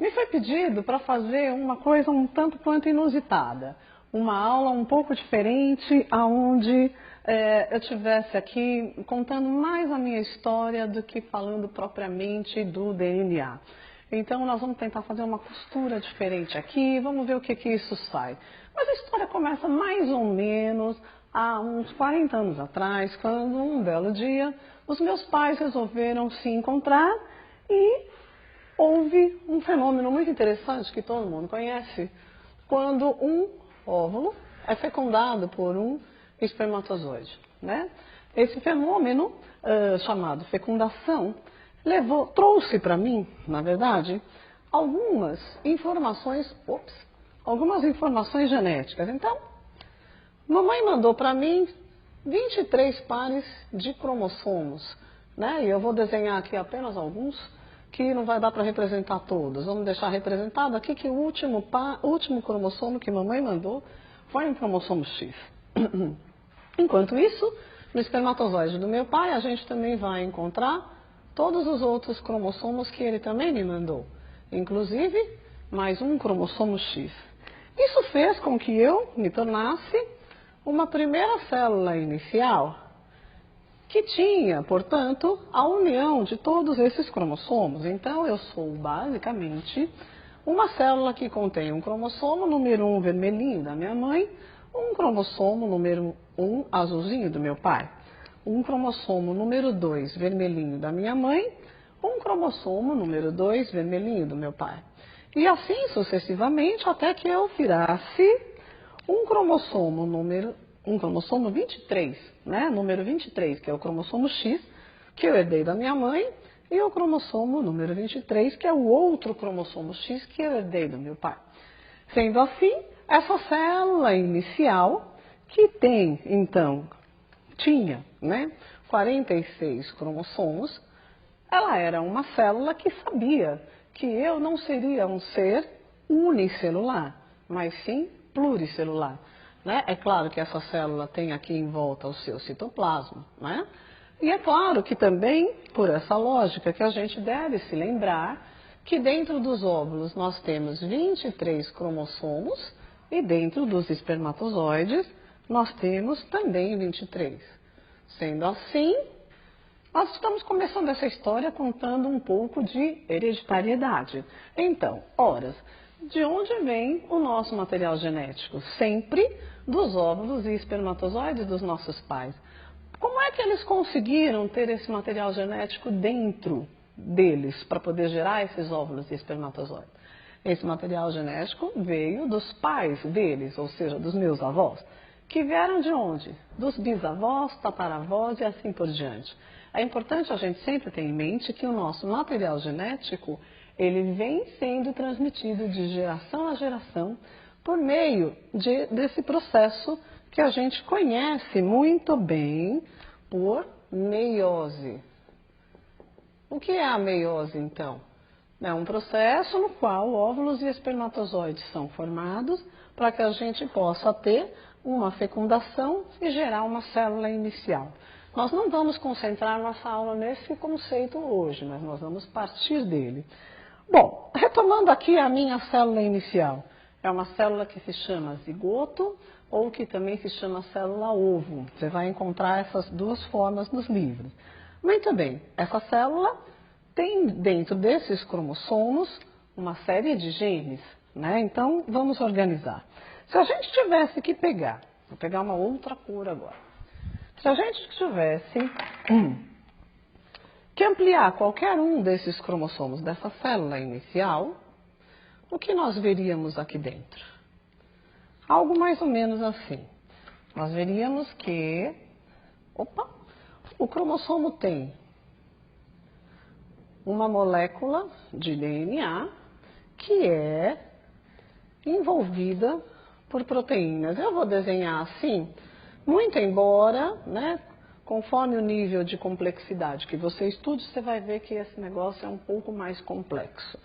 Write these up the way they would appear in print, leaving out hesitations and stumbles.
Me foi pedido para fazer uma coisa um tanto quanto inusitada, uma aula um pouco diferente, onde eu estivesse aqui contando mais a minha história do que falando propriamente do DNA. Então nós vamos tentar fazer uma costura diferente aqui, vamos ver o que isso sai. Mas a história começa mais ou menos há uns 40 anos atrás, quando um belo dia os meus pais resolveram se encontrar e houve um fenômeno muito interessante que todo mundo conhece, quando um óvulo é fecundado por um espermatozoide, né? Esse fenômeno, chamado fecundação, trouxe para mim, na verdade, algumas informações genéticas. Então, mamãe mandou para mim 23 pares de cromossomos, né? E eu vou desenhar aqui apenas alguns, que não vai dar para representar todos. Vamos deixar representado aqui que o último cromossomo que mamãe mandou foi um cromossomo X. Enquanto isso, no espermatozoide do meu pai, a gente também vai encontrar todos os outros cromossomos que ele também me mandou, inclusive mais um cromossomo X. Isso fez com que eu me tornasse uma primeira célula inicial, que tinha, portanto, a união de todos esses cromossomos. Então, eu sou basicamente uma célula que contém um cromossomo número 1 vermelhinho da minha mãe, um cromossomo número 1 azulzinho do meu pai, um cromossomo número 2 vermelhinho da minha mãe, um cromossomo número 2 vermelhinho do meu pai. E assim sucessivamente, até que eu virasse um cromossomo 23, né? Número 23, que é o cromossomo X, que eu herdei da minha mãe, e o cromossomo número 23, que é o outro cromossomo X que eu herdei do meu pai. Sendo assim, essa célula inicial, que tinha, né, 46 cromossomos, ela era uma célula que sabia que eu não seria um ser unicelular, mas sim pluricelular, né? É claro que essa célula tem aqui em volta o seu citoplasma, né? E é claro que também, por essa lógica, que a gente deve se lembrar que dentro dos óvulos nós temos 23 cromossomos e dentro dos espermatozoides nós temos também 23. Sendo assim, nós estamos começando essa história contando um pouco de hereditariedade. Então, de onde vem o nosso material genético? Sempre dos óvulos e espermatozoides dos nossos pais. Como é que eles conseguiram ter esse material genético dentro deles para poder gerar esses óvulos e espermatozoides? Esse material genético veio dos pais deles, ou seja, dos meus avós, que vieram de onde? Dos bisavós, tataravós e assim por diante. É importante a gente sempre ter em mente que o nosso material genético, ele vem sendo transmitido de geração a geração por meio desse processo que a gente conhece muito bem por meiose. O que é a meiose, então? É um processo no qual óvulos e espermatozoides são formados para que a gente possa ter uma fecundação e gerar uma célula inicial. Nós não vamos concentrar nossa aula nesse conceito hoje, mas nós vamos partir dele. Bom, retomando aqui a minha célula inicial. É uma célula que se chama zigoto ou que também se chama célula ovo. Você vai encontrar essas duas formas nos livros. Muito bem, essa célula tem dentro desses cromossomos uma série de genes, né? Então, vamos organizar. Se a gente tivesse que vou pegar uma outra cor agora. Se a gente tivesse que ampliar qualquer um desses cromossomos dessa célula inicial, o que nós veríamos aqui dentro? Algo mais ou menos assim. Nós veríamos que, o cromossomo tem uma molécula de DNA que é envolvida por proteínas. Eu vou desenhar assim, muito embora, né, conforme o nível de complexidade que você estude, você vai ver que esse negócio é um pouco mais complexo.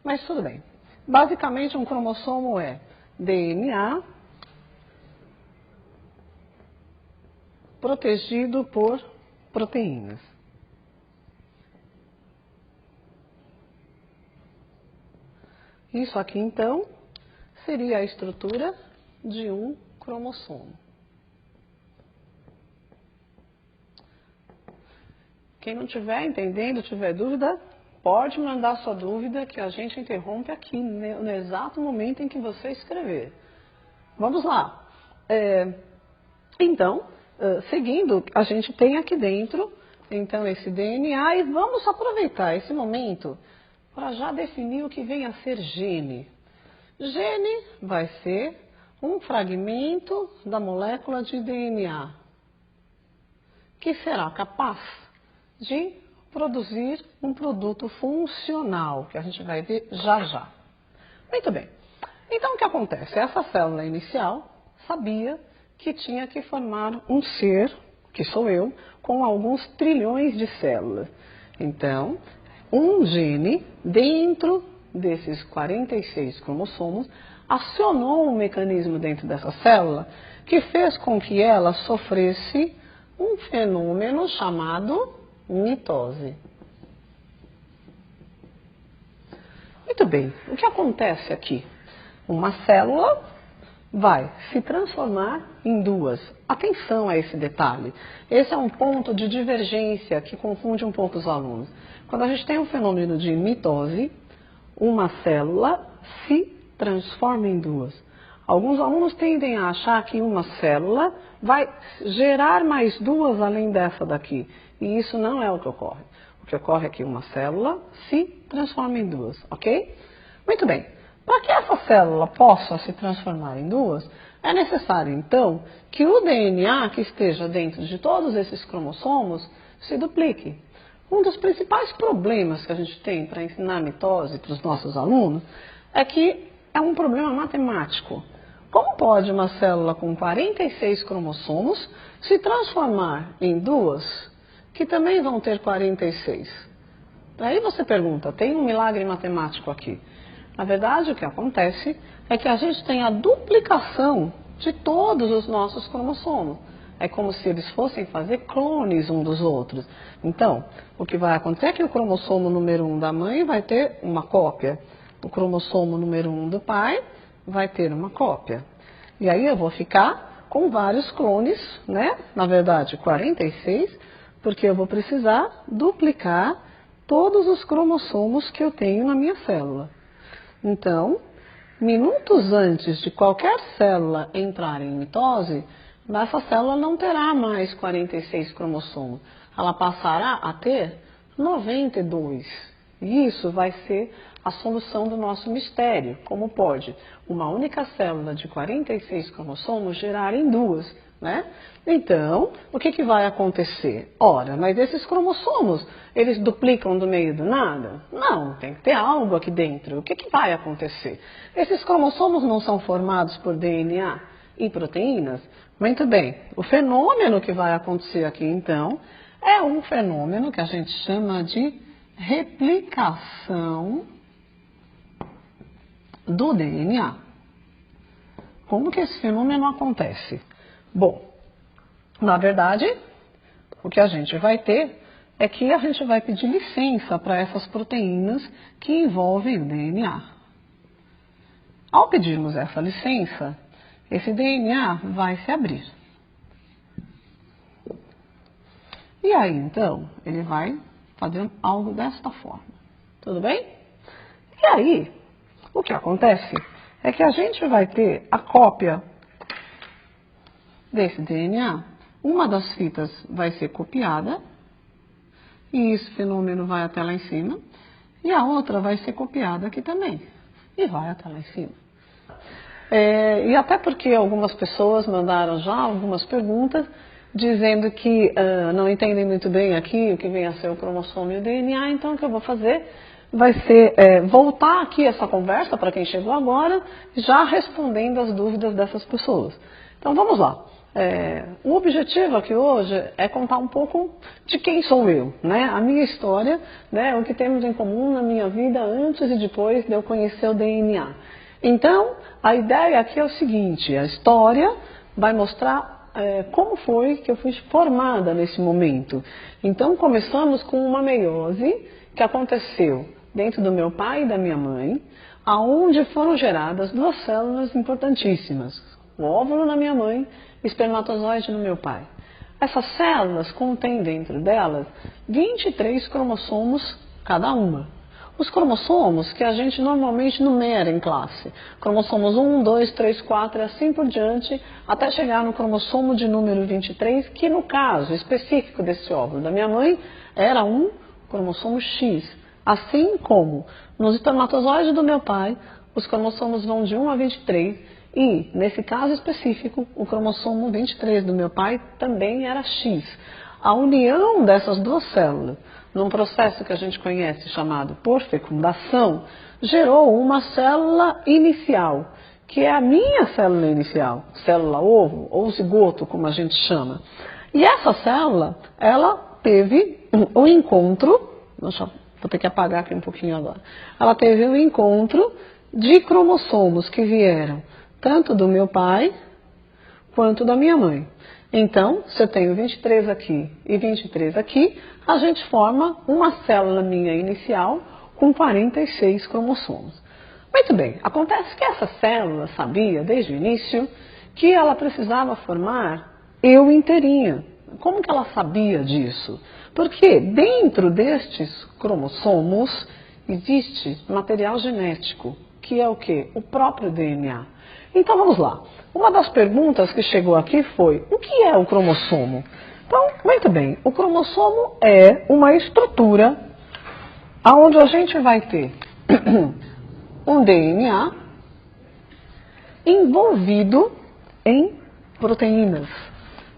Mas tudo bem. Basicamente, um cromossomo é DNA protegido por proteínas. Isso aqui, então, seria a estrutura de um cromossomo. Quem não estiver entendendo, tiver dúvida, pode mandar sua dúvida que a gente interrompe aqui no exato momento em que você escrever. Vamos lá. Então, seguindo, a gente tem aqui dentro, então, esse DNA e vamos aproveitar esse momento para já definir o que vem a ser gene. Gene vai ser um fragmento da molécula de DNA que será capaz de produzir um produto funcional, que a gente vai ver já já. Muito bem. Então, o que acontece? Essa célula inicial sabia que tinha que formar um ser, que sou eu, com alguns trilhões de células. Então, um gene dentro desses 46 cromossomos acionou um mecanismo dentro dessa célula que fez com que ela sofresse um fenômeno chamado mitose. Muito bem, o que acontece aqui? Uma célula vai se transformar em duas. Atenção a esse detalhe. Esse é um ponto de divergência que confunde um pouco os alunos. Quando a gente tem um fenômeno de mitose, uma célula se transforma em duas. Alguns alunos tendem a achar que uma célula vai gerar mais duas além dessa daqui. E isso não é o que ocorre. O que ocorre é que uma célula se transforma em duas, ok? Muito bem. Para que essa célula possa se transformar em duas, é necessário, então, que o DNA que esteja dentro de todos esses cromossomos se duplique. Um dos principais problemas que a gente tem para ensinar mitose para os nossos alunos é que é um problema matemático. Como pode uma célula com 46 cromossomos se transformar em duas que também vão ter 46? Aí você pergunta, tem um milagre matemático aqui? Na verdade, o que acontece é que a gente tem a duplicação de todos os nossos cromossomos. É como se eles fossem fazer clones um dos outros. Então, o que vai acontecer é que o cromossomo número 1 da mãe vai ter uma cópia. O cromossomo número 1 do pai vai ter uma cópia. E aí eu vou ficar com vários clones, né? Na verdade, 46, porque eu vou precisar duplicar todos os cromossomos que eu tenho na minha célula. Então, minutos antes de qualquer célula entrar em mitose, essa célula não terá mais 46 cromossomos. Ela passará a ter 92. E isso vai ser a solução do nosso mistério. Como pode uma única célula de 46 cromossomos gerar em duas, né? Então, o que vai acontecer? Ora, mas esses cromossomos, eles duplicam do meio do nada? Não, tem que ter algo aqui dentro. O que vai acontecer? Esses cromossomos não são formados por DNA e proteínas? Muito bem, o fenômeno que vai acontecer aqui, então, é um fenômeno que a gente chama de replicação do DNA. Como que esse fenômeno acontece? Bom, na verdade, o que a gente vai ter é que a gente vai pedir licença para essas proteínas que envolvem o DNA. Ao pedirmos essa licença, esse DNA vai se abrir. E aí, então, ele vai fazer algo desta forma. Tudo bem? E aí, o que acontece é que a gente vai ter a cópia desse DNA. Uma das fitas vai ser copiada, e esse fenômeno vai até lá em cima, e a outra vai ser copiada aqui também, e vai até lá em cima. E até porque algumas pessoas mandaram já algumas perguntas, dizendo que não entendem muito bem aqui o que vem a ser o cromossomo e o DNA, então o que eu vou fazer vai ser voltar aqui essa conversa para quem chegou agora, já respondendo as dúvidas dessas pessoas. Então vamos lá. O objetivo aqui hoje é contar um pouco de quem sou eu, né? A minha história, né? O que temos em comum na minha vida antes e depois de eu conhecer o DNA. Então, a ideia aqui é o seguinte, a história vai mostrar como foi que eu fui formada nesse momento. Então, começamos com uma meiose que aconteceu dentro do meu pai e da minha mãe. aonde foram geradas duas células importantíssimas. O óvulo na minha mãe e o espermatozoide no meu pai. Essas células contêm dentro delas 23 cromossomos cada uma. Os cromossomos que a gente normalmente numera em classe. Cromossomos 1, 2, 3, 4 e assim por diante, até chegar no cromossomo de número 23, que no caso específico desse óvulo da minha mãe, era um cromossomo X. Assim como nos espermatozoides do meu pai, os cromossomos vão de 1 a 23 e, nesse caso específico, o cromossomo 23 do meu pai também era X. A união dessas duas células, num processo que a gente conhece chamado por fecundação, gerou uma célula inicial, que é a minha célula inicial, célula ovo ou zigoto, como a gente chama. E essa célula, ela teve o encontro, vou ter que apagar aqui um pouquinho agora, ela teve o encontro de cromossomos que vieram tanto do meu pai quanto da minha mãe. Então, se eu tenho 23 aqui e 23 aqui, a gente forma uma célula minha inicial com 46 cromossomos. Muito bem, acontece que essa célula sabia, desde o início, que ela precisava formar eu inteirinha. Como que ela sabia disso? Porque dentro destes cromossomos existe material genético, que é o quê? O próprio DNA. Então vamos lá. Uma das perguntas que chegou aqui foi: o que é o cromossomo? Então, muito bem, o cromossomo é uma estrutura onde a gente vai ter um DNA envolvido em proteínas.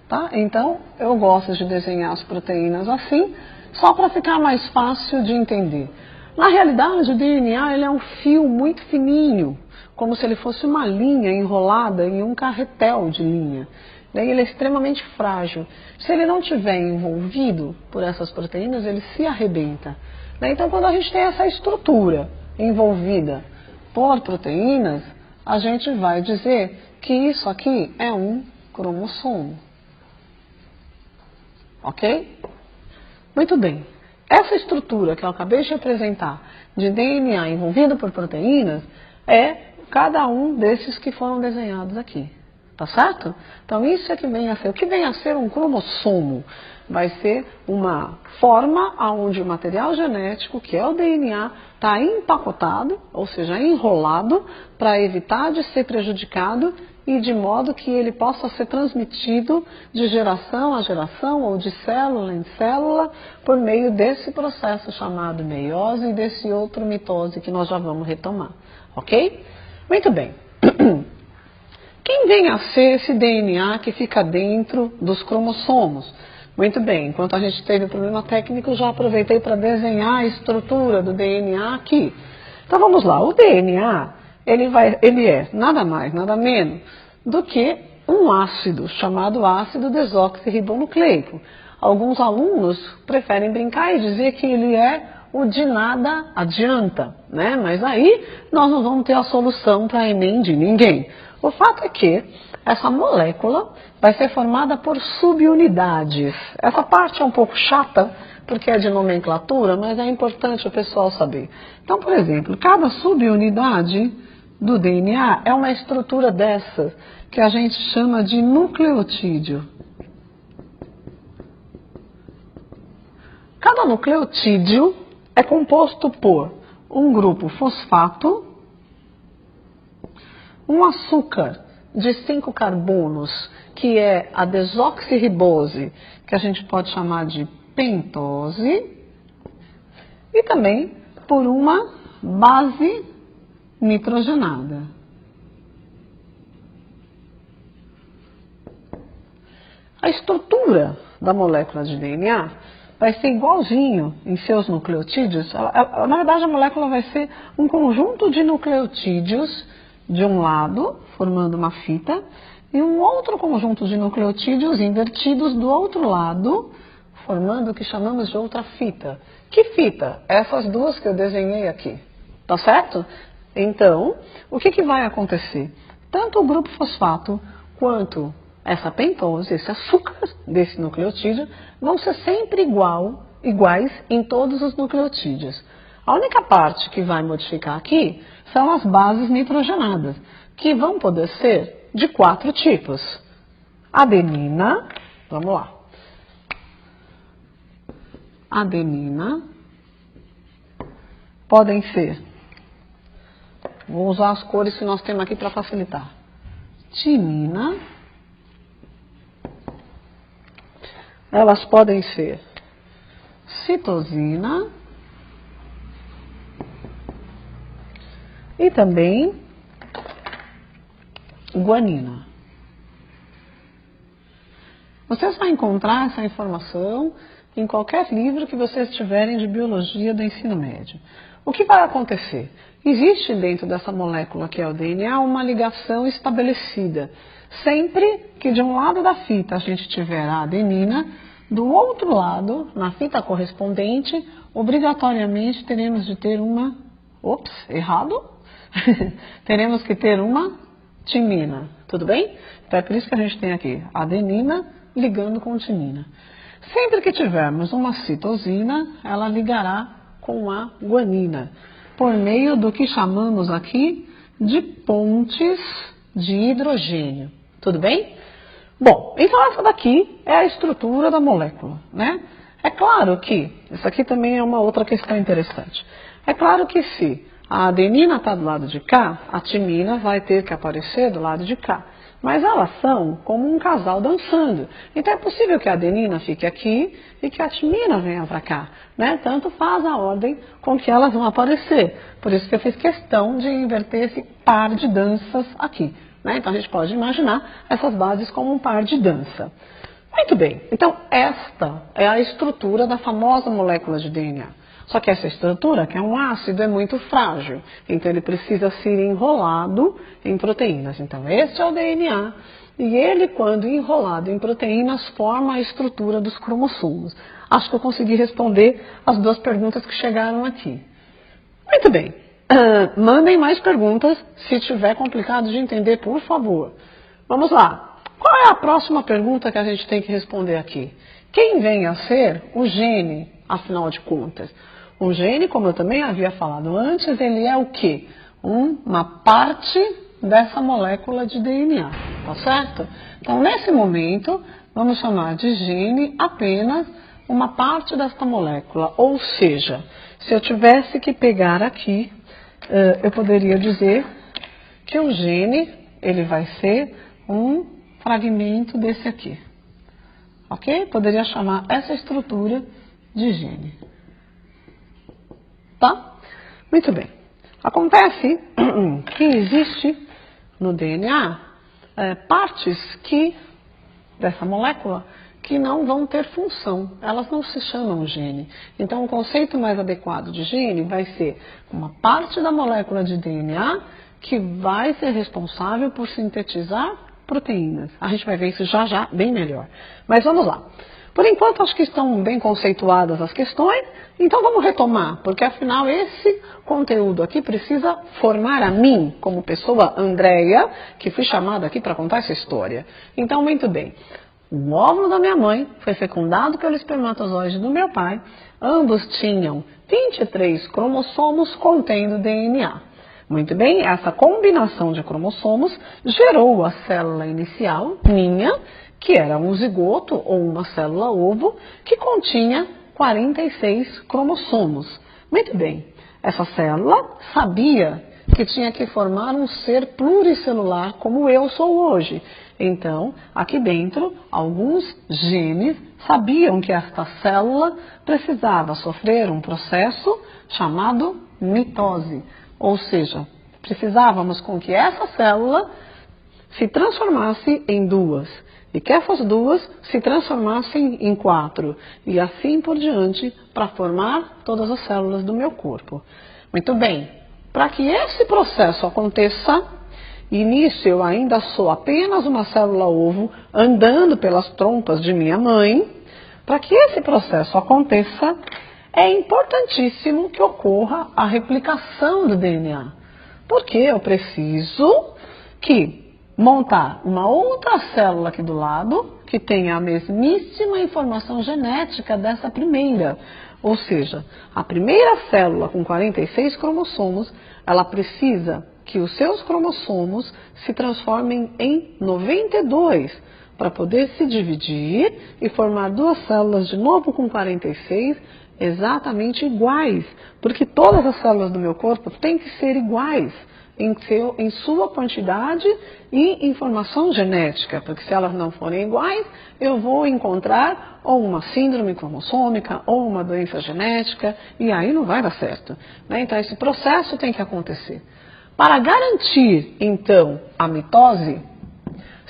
Tá? Então, eu gosto de desenhar as proteínas assim, só para ficar mais fácil de entender. Na realidade, o DNA ele é um fio muito fininho, como se ele fosse uma linha enrolada em um carretel de linha. Daí ele é extremamente frágil. Se ele não estiver envolvido por essas proteínas, ele se arrebenta. Então, quando a gente tem essa estrutura envolvida por proteínas, a gente vai dizer que isso aqui é um cromossomo. Ok? Muito bem. Essa estrutura que eu acabei de apresentar de DNA envolvido por proteínas é cada um desses que foram desenhados aqui. Tá certo? Então isso é que vem a ser. O que vem a ser um cromossomo? Vai ser uma forma onde o material genético, que é o DNA, está empacotado, ou seja, enrolado, para evitar de ser prejudicado e de modo que ele possa ser transmitido de geração a geração ou de célula em célula por meio desse processo chamado meiose e desse outro mitose que nós já vamos retomar. Ok? Muito bem. Quem vem a ser esse DNA que fica dentro dos cromossomos? Muito bem, enquanto a gente teve o problema técnico, eu já aproveitei para desenhar a estrutura do DNA aqui. Então vamos lá, o DNA, ele é nada mais, nada menos do que um ácido, chamado ácido desoxirribonucleico. Alguns alunos preferem brincar e dizer que ele é o de nada adianta, né? Mas aí nós não vamos ter a solução para Enem de ninguém. O fato é que essa molécula vai ser formada por subunidades. Essa parte é um pouco chata, porque é de nomenclatura, mas é importante o pessoal saber. Então, por exemplo, cada subunidade do DNA é uma estrutura dessa, que a gente chama de nucleotídeo. Cada nucleotídeo é composto por um grupo fosfato, um açúcar de 5 carbonos, que é a desoxirribose, que a gente pode chamar de pentose, e também por uma base nitrogenada. A estrutura da molécula de DNA vai ser igualzinho em seus nucleotídeos. Na verdade, a molécula vai ser um conjunto de nucleotídeos de um lado, formando uma fita, e um outro conjunto de nucleotídeos invertidos do outro lado, formando o que chamamos de outra fita. Que fita? Essas duas que eu desenhei aqui. Tá certo? Então, o que vai acontecer? Tanto o grupo fosfato quanto essa pentose, esse açúcar desse nucleotídeo, vão ser sempre iguais em todos os nucleotídeos. A única parte que vai modificar aqui são as bases nitrogenadas, que vão poder ser de 4 tipos. Adenina, vamos lá. Adenina, podem ser, vou usar as cores que nós temos aqui para facilitar. Timina, elas podem ser citosina e também guanina. Vocês vão encontrar essa informação em qualquer livro que vocês tiverem de biologia do ensino médio. O que vai acontecer? Existe dentro dessa molécula que é o DNA uma ligação estabelecida. Sempre que de um lado da fita a gente tiver a adenina, do outro lado, na fita correspondente, obrigatoriamente teremos de ter uma... Ops, errado? Teremos que ter uma timina, tudo bem? Então é por isso que a gente tem aqui adenina ligando com timina. Sempre que tivermos uma citosina, ela ligará com a guanina, por meio do que chamamos aqui de pontes de hidrogênio. Tudo bem? Bom, então essa daqui é a estrutura da molécula, né? É claro que, isso aqui também é uma outra questão interessante. É claro que se a adenina está do lado de cá, a timina vai ter que aparecer do lado de cá. Mas elas são como um casal dançando. Então é possível que a adenina fique aqui e que a timina venha para cá, né? Tanto faz a ordem com que elas vão aparecer. Por isso que eu fiz questão de inverter esse par de danças aqui, né? Então a gente pode imaginar essas bases como um par de dança. Muito bem, então esta é a estrutura da famosa molécula de DNA. Só que essa estrutura, que é um ácido, é muito frágil. Então ele precisa ser enrolado em proteínas. Então este é o DNA. E ele, quando enrolado em proteínas, forma a estrutura dos cromossomos. Acho que eu consegui responder as 2 perguntas que chegaram aqui. Muito bem. Mandem mais perguntas. Se tiver complicado de entender, por favor. Vamos lá. Qual é a próxima pergunta que a gente tem que responder aqui? Quem vem a ser o gene, afinal de contas? O gene, como eu também havia falado antes, ele é o quê? Uma parte dessa molécula de DNA, tá certo? Então, nesse momento, vamos chamar de gene apenas uma parte desta molécula. Ou seja, se eu tivesse que pegar aqui, eu poderia dizer que o gene, ele vai ser um fragmento desse aqui. Ok? Poderia chamar essa estrutura de gene. Tá? Muito bem. Acontece que existe no DNA partes dessa molécula que não vão ter função. Elas não se chamam gene. Então o conceito mais adequado de gene vai ser uma parte da molécula de DNA que vai ser responsável por sintetizar proteínas. A gente vai ver isso já já bem melhor. Mas vamos lá. Por enquanto, acho que estão bem conceituadas as questões, então vamos retomar, porque afinal esse conteúdo aqui precisa formar a mim, como pessoa Andréia, que fui chamada aqui para contar essa história. Então, muito bem, o óvulo da minha mãe foi fecundado pelo espermatozoide do meu pai, ambos tinham 23 cromossomos contendo DNA. Muito bem, essa combinação de cromossomos gerou a célula inicial, minha, que era um zigoto ou uma célula ovo, que continha 46 cromossomos. Muito bem, essa célula sabia que tinha que formar um ser pluricelular como eu sou hoje. Então, aqui dentro, alguns genes sabiam que esta célula precisava sofrer um processo chamado mitose. Ou seja, precisávamos com que essa célula se transformasse em 2. E que essas 2 se transformassem em 4. E assim por diante, para formar todas as células do meu corpo. Muito bem, para que esse processo aconteça, e nisso eu ainda sou apenas uma célula ovo andando pelas trompas de minha mãe, para que esse processo aconteça, é importantíssimo que ocorra a replicação do DNA. Porque eu preciso que montar uma outra célula aqui do lado, que tenha a mesmíssima informação genética dessa primeira. Ou seja, a primeira célula com 46 cromossomos, ela precisa que os seus cromossomos se transformem em 92 para poder se dividir e formar duas células de novo com 46 exatamente iguais. Porque todas as células do meu corpo têm que ser iguais em sua quantidade e informação genética, porque se elas não forem iguais, eu vou encontrar ou uma síndrome cromossômica ou uma doença genética, e aí não vai dar certo, né? Então esse processo tem que acontecer. Para garantir, então, a mitose,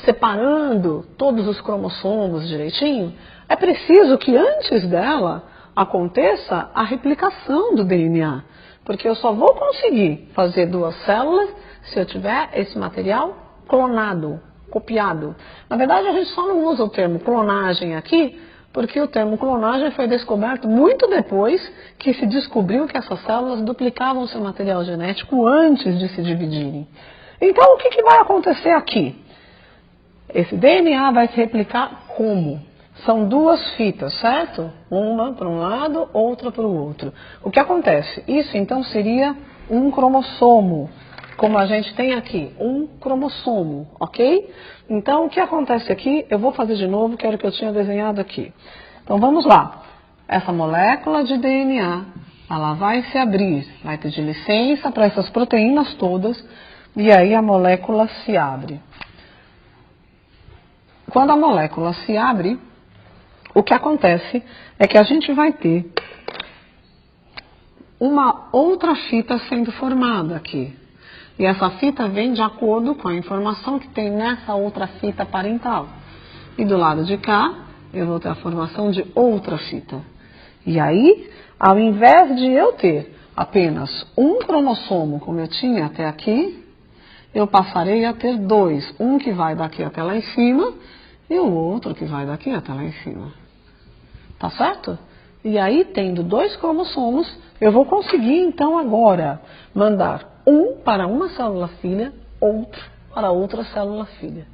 separando todos os cromossomos direitinho, é preciso que antes dela aconteça a replicação do DNA. Porque eu só vou conseguir fazer duas células se eu tiver esse material clonado, copiado. Na verdade, a gente só não usa o termo clonagem aqui, porque o termo clonagem foi descoberto muito depois que se descobriu que essas células duplicavam seu material genético antes de se dividirem. Então, o que vai acontecer aqui? Esse DNA vai se replicar como? São duas fitas, certo? Uma para um lado, outra para o outro. O que acontece? Isso então seria um cromossomo, como a gente tem aqui, um cromossomo, ok? Então o que acontece aqui, eu vou fazer de novo, que era o que eu tinha desenhado aqui. Então vamos lá. Essa molécula de DNA, ela vai se abrir, vai pedir licença para essas proteínas todas, e aí a molécula se abre. Quando a molécula se abre, o que acontece é que a gente vai ter uma outra fita sendo formada aqui. E essa fita vem de acordo com a informação que tem nessa outra fita parental. E do lado de cá, eu vou ter a formação de outra fita. E aí, ao invés de eu ter apenas um cromossomo, como eu tinha até aqui, eu passarei a ter dois. Um que vai daqui até lá em cima e o outro que vai daqui até lá em cima. Tá certo? E aí, tendo dois cromossomos, eu vou conseguir, então, agora, mandar um para uma célula filha, outro para outra célula filha.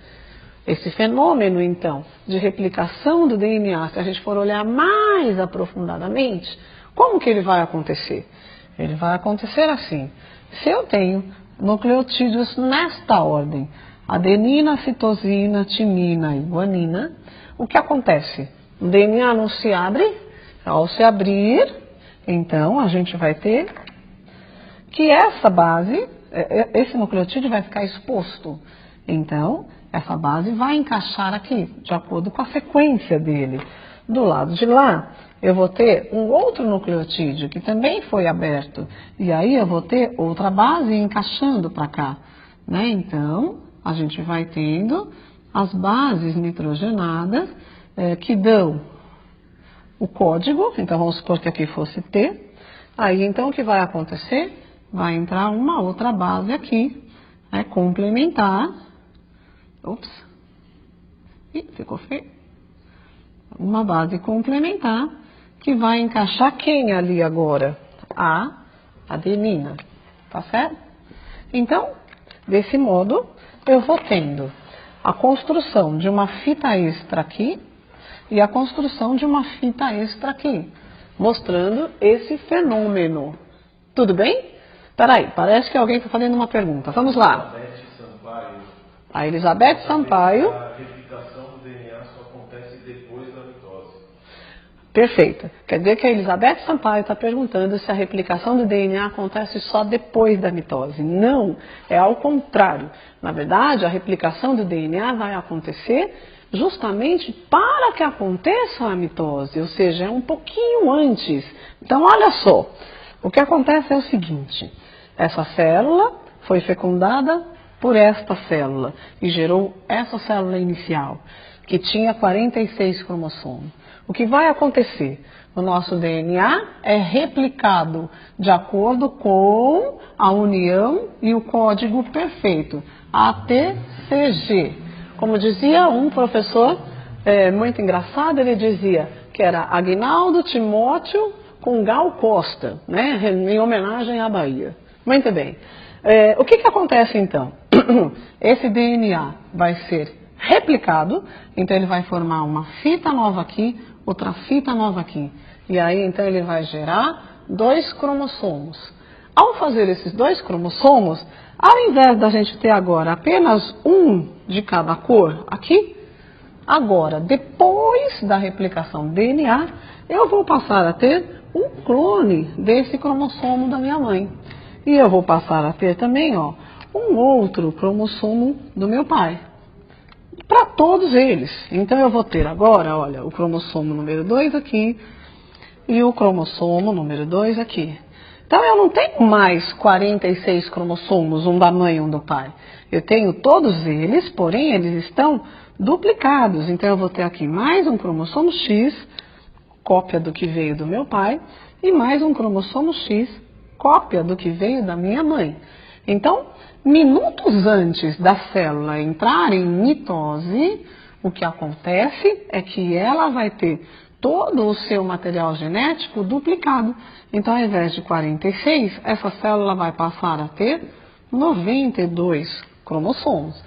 Esse fenômeno, então, de replicação do DNA, se a gente for olhar mais aprofundadamente, como que ele vai acontecer? Ele vai acontecer assim. Se eu tenho nucleotídeos nesta ordem, adenina, citosina, timina e guanina, o que acontece? O DNA não se abre. Ao se abrir, então a gente vai ter que essa base, esse nucleotídeo vai ficar exposto. Então, essa base vai encaixar aqui, de acordo com a sequência dele. Do lado de lá, eu vou ter um outro nucleotídeo que também foi aberto. E aí eu vou ter outra base encaixando para cá, né? Então, a gente vai tendo as bases nitrogenadas que dão o código. Então vamos supor que aqui fosse T. Aí então o que vai acontecer? Vai entrar uma outra base aqui, complementar. Ops. Ih, ficou feio. Uma base complementar que vai encaixar quem ali agora? A adenina. Tá certo? Então, desse modo, eu vou tendo a construção de uma fita extra aqui e a construção de uma fita extra aqui, mostrando esse fenômeno. Tudo bem? Peraí, parece que alguém está fazendo uma pergunta. Vamos lá. A Elizabeth Sampaio. A replicação do DNA só acontece depois da mitose. Perfeito. Quer dizer que a Elizabeth Sampaio está perguntando se a replicação do DNA acontece só depois da mitose. Não, é ao contrário. Na verdade, a replicação do DNA vai acontecer justamente para que aconteça a mitose, ou seja, é um pouquinho antes. Então, olha só, o que acontece é o seguinte: essa célula foi fecundada por esta célula e gerou essa célula inicial, que tinha 46 cromossomos. O que vai acontecer? O nosso DNA é replicado de acordo com a união e o código perfeito, ATCG. Como dizia um professor muito engraçado, ele dizia que era Aguinaldo Timóteo com Gal Costa, né, em homenagem à Bahia. Muito bem. O que acontece então? esse DNA vai ser replicado, então ele vai formar uma fita nova aqui, outra fita nova aqui. E aí, então, ele vai gerar 2 cromossomos. Ao fazer esses 2 cromossomos, ao invés da gente ter agora apenas um de cada cor aqui, agora, depois da replicação do DNA, eu vou passar a ter um clone desse cromossomo da minha mãe. E eu vou passar a ter também, ó, um outro cromossomo do meu pai. Para todos eles. Então eu vou ter agora, olha, o cromossomo número 2 aqui e o cromossomo número 2 aqui. Então eu não tenho mais 46 cromossomos, um da mãe e um do pai. Eu tenho todos eles, porém eles estão duplicados. Então eu vou ter aqui mais um cromossomo X, cópia do que veio do meu pai, e mais um cromossomo X, cópia do que veio da minha mãe. Então, minutos antes da célula entrar em mitose, o que acontece é que ela vai ter todo o seu material genético duplicado. Então, ao invés de 46, essa célula vai passar a ter 92 cromossomos.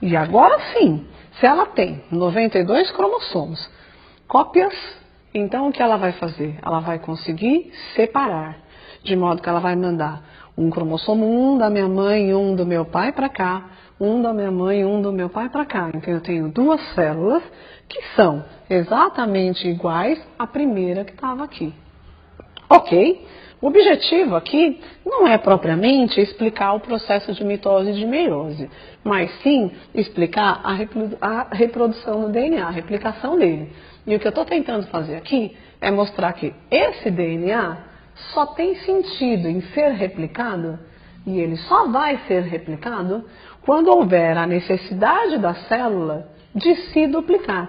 E agora sim, se ela tem 92 cromossomos, cópias, então o que ela vai fazer? Ela vai conseguir separar, de modo que ela vai mandar um cromossomo 1 da minha mãe e um do meu pai para cá, um da minha mãe e um do meu pai para cá. Então eu tenho 2 células que são exatamente iguais à primeira que estava aqui. Ok? O objetivo aqui não é propriamente explicar o processo de mitose e de meiose, mas sim explicar a reprodução do DNA, a replicação dele. E o que eu estou tentando fazer aqui é mostrar que esse DNA só tem sentido em ser replicado, e ele só vai ser replicado quando houver a necessidade da célula de se duplicar,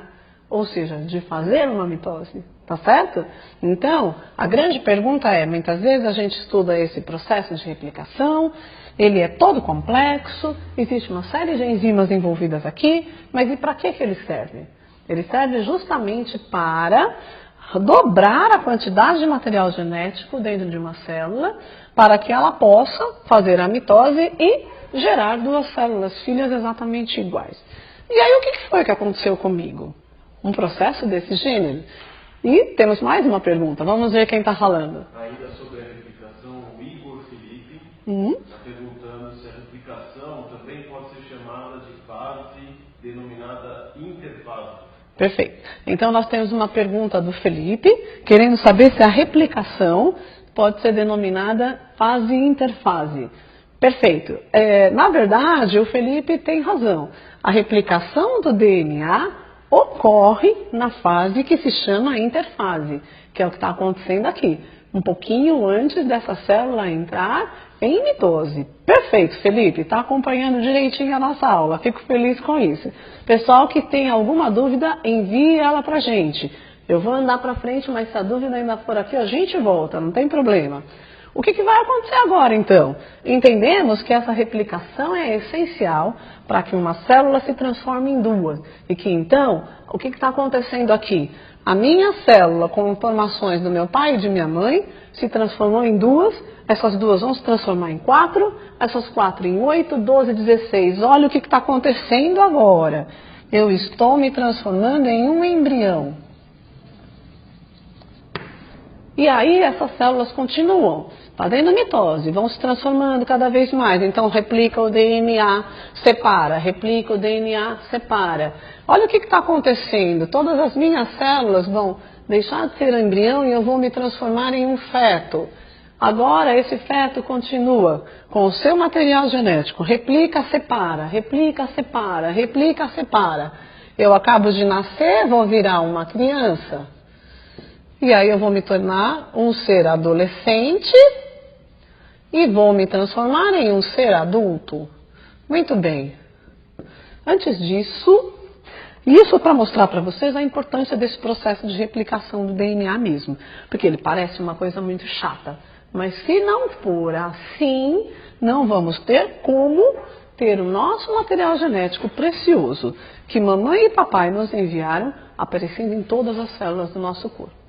ou seja, de fazer uma mitose, tá certo? Então, a grande pergunta é, muitas vezes a gente estuda esse processo de replicação, ele é todo complexo, existe uma série de enzimas envolvidas aqui, mas e para que ele serve? Ele serve justamente para dobrar a quantidade de material genético dentro de uma célula para que ela possa fazer a mitose e gerar 2 células filhas exatamente iguais. E aí o que foi que aconteceu comigo? Um processo desse gênero? E temos mais uma pergunta, vamos ver quem está falando. Ainda sobre a replicação, o Igor Felipe está perguntando se a replicação também pode ser chamada de fase denominada interfase. Perfeito. Então nós temos uma pergunta do Felipe, querendo saber se a replicação pode ser denominada fase interfase. Perfeito. Na verdade, o Felipe tem razão. A replicação do DNA ocorre na fase que se chama interfase, que é o que está acontecendo aqui, um pouquinho antes dessa célula entrar em mitose. Perfeito, Felipe, está acompanhando direitinho a nossa aula, fico feliz com isso. Pessoal que tem alguma dúvida, envie ela para a gente. Eu vou andar para frente, mas se a dúvida ainda for aqui, a gente volta, não tem problema. O que vai acontecer agora, então? Entendemos que essa replicação é essencial para que uma célula se transforme em 2. E que, então, o que está acontecendo aqui? A minha célula, com informações do meu pai e de minha mãe, se transformou em 2. Essas 2 vão se transformar em 4. Essas 4 em 8, 12, 16. Olha o que está acontecendo agora. Eu estou me transformando em um embrião. E aí essas células continuam fazendo mitose, vão se transformando cada vez mais. Então replica o DNA, separa, replica o DNA, separa. Olha o que está acontecendo. Todas as minhas células vão deixar de ser embrião e eu vou me transformar em um feto. Agora esse feto continua com o seu material genético. Replica, separa, replica, separa, replica, separa. Eu acabo de nascer, vou virar uma criança. E aí eu vou me tornar um ser adolescente e vou me transformar em um ser adulto. Muito bem. Antes disso, isso para mostrar para vocês a importância desse processo de replicação do DNA mesmo. Porque ele parece uma coisa muito chata. Mas se não for assim, não vamos ter como ter o nosso material genético precioso que mamãe e papai nos enviaram aparecendo em todas as células do nosso corpo.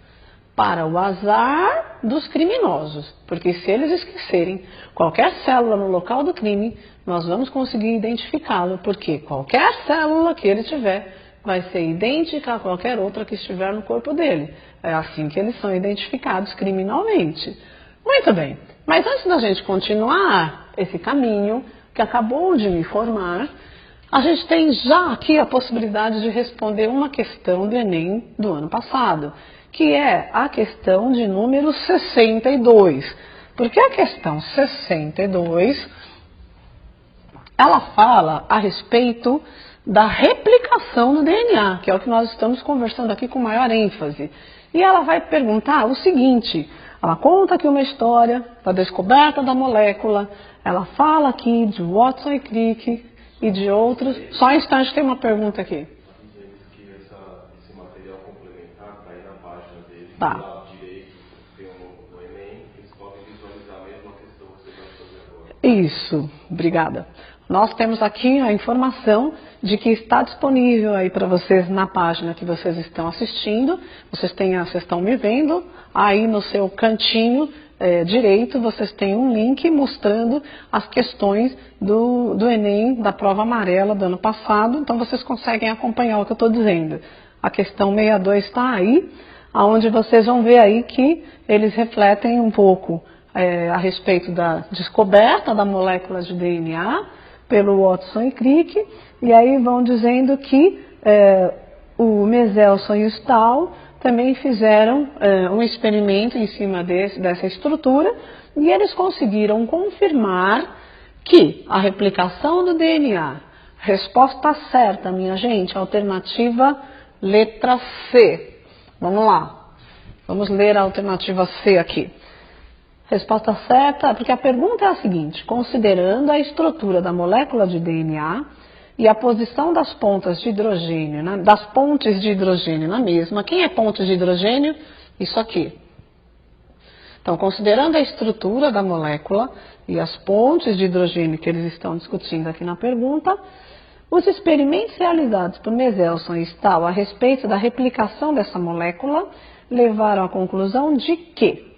para o azar dos criminosos, porque se eles esquecerem qualquer célula no local do crime, nós vamos conseguir identificá-lo, porque qualquer célula que ele tiver vai ser idêntica a qualquer outra que estiver no corpo dele. É assim que eles são identificados criminalmente. Muito bem, mas antes da gente continuar esse caminho que acabou de me formar, a gente tem já aqui a possibilidade de responder uma questão do Enem do ano passado, que é a questão de número 62. Porque a questão 62, ela fala a respeito da replicação do DNA, que é o que nós estamos conversando aqui com maior ênfase. E ela vai perguntar o seguinte, ela conta aqui uma história da descoberta da molécula, ela fala aqui de Watson e Crick e de outros. Só um instante, tem uma pergunta aqui. Esse material complementar está aí na página dele, Tá. do lado direito, tem no Enem, eles podem visualizar a mesma questão que você vai fazer agora. Isso, obrigada. Nós temos aqui a informação de que está disponível aí para vocês na página que vocês estão assistindo. Vocês estão me vendo aí no seu cantinho direito, vocês têm um link mostrando as questões do Enem, da prova amarela do ano passado. Então vocês conseguem acompanhar o que eu estou dizendo. A questão 62 está aí, onde vocês vão ver aí que eles refletem um pouco a respeito da descoberta da molécula de DNA pelo Watson e Crick, e aí vão dizendo que o Meselson e o Stahl também fizeram um experimento em cima dessa estrutura, e eles conseguiram confirmar que a replicação do DNA, resposta certa, minha gente, alternativa letra C. Vamos lá, vamos ler a alternativa C aqui. Resposta certa, porque a pergunta é a seguinte: considerando a estrutura da molécula de DNA e a posição das pontes de hidrogênio na mesma, quem é ponte de hidrogênio? Isso aqui. Então, considerando a estrutura da molécula e as pontes de hidrogênio que eles estão discutindo aqui na pergunta, os experimentos realizados por Meselson e Stahl a respeito da replicação dessa molécula levaram à conclusão de que,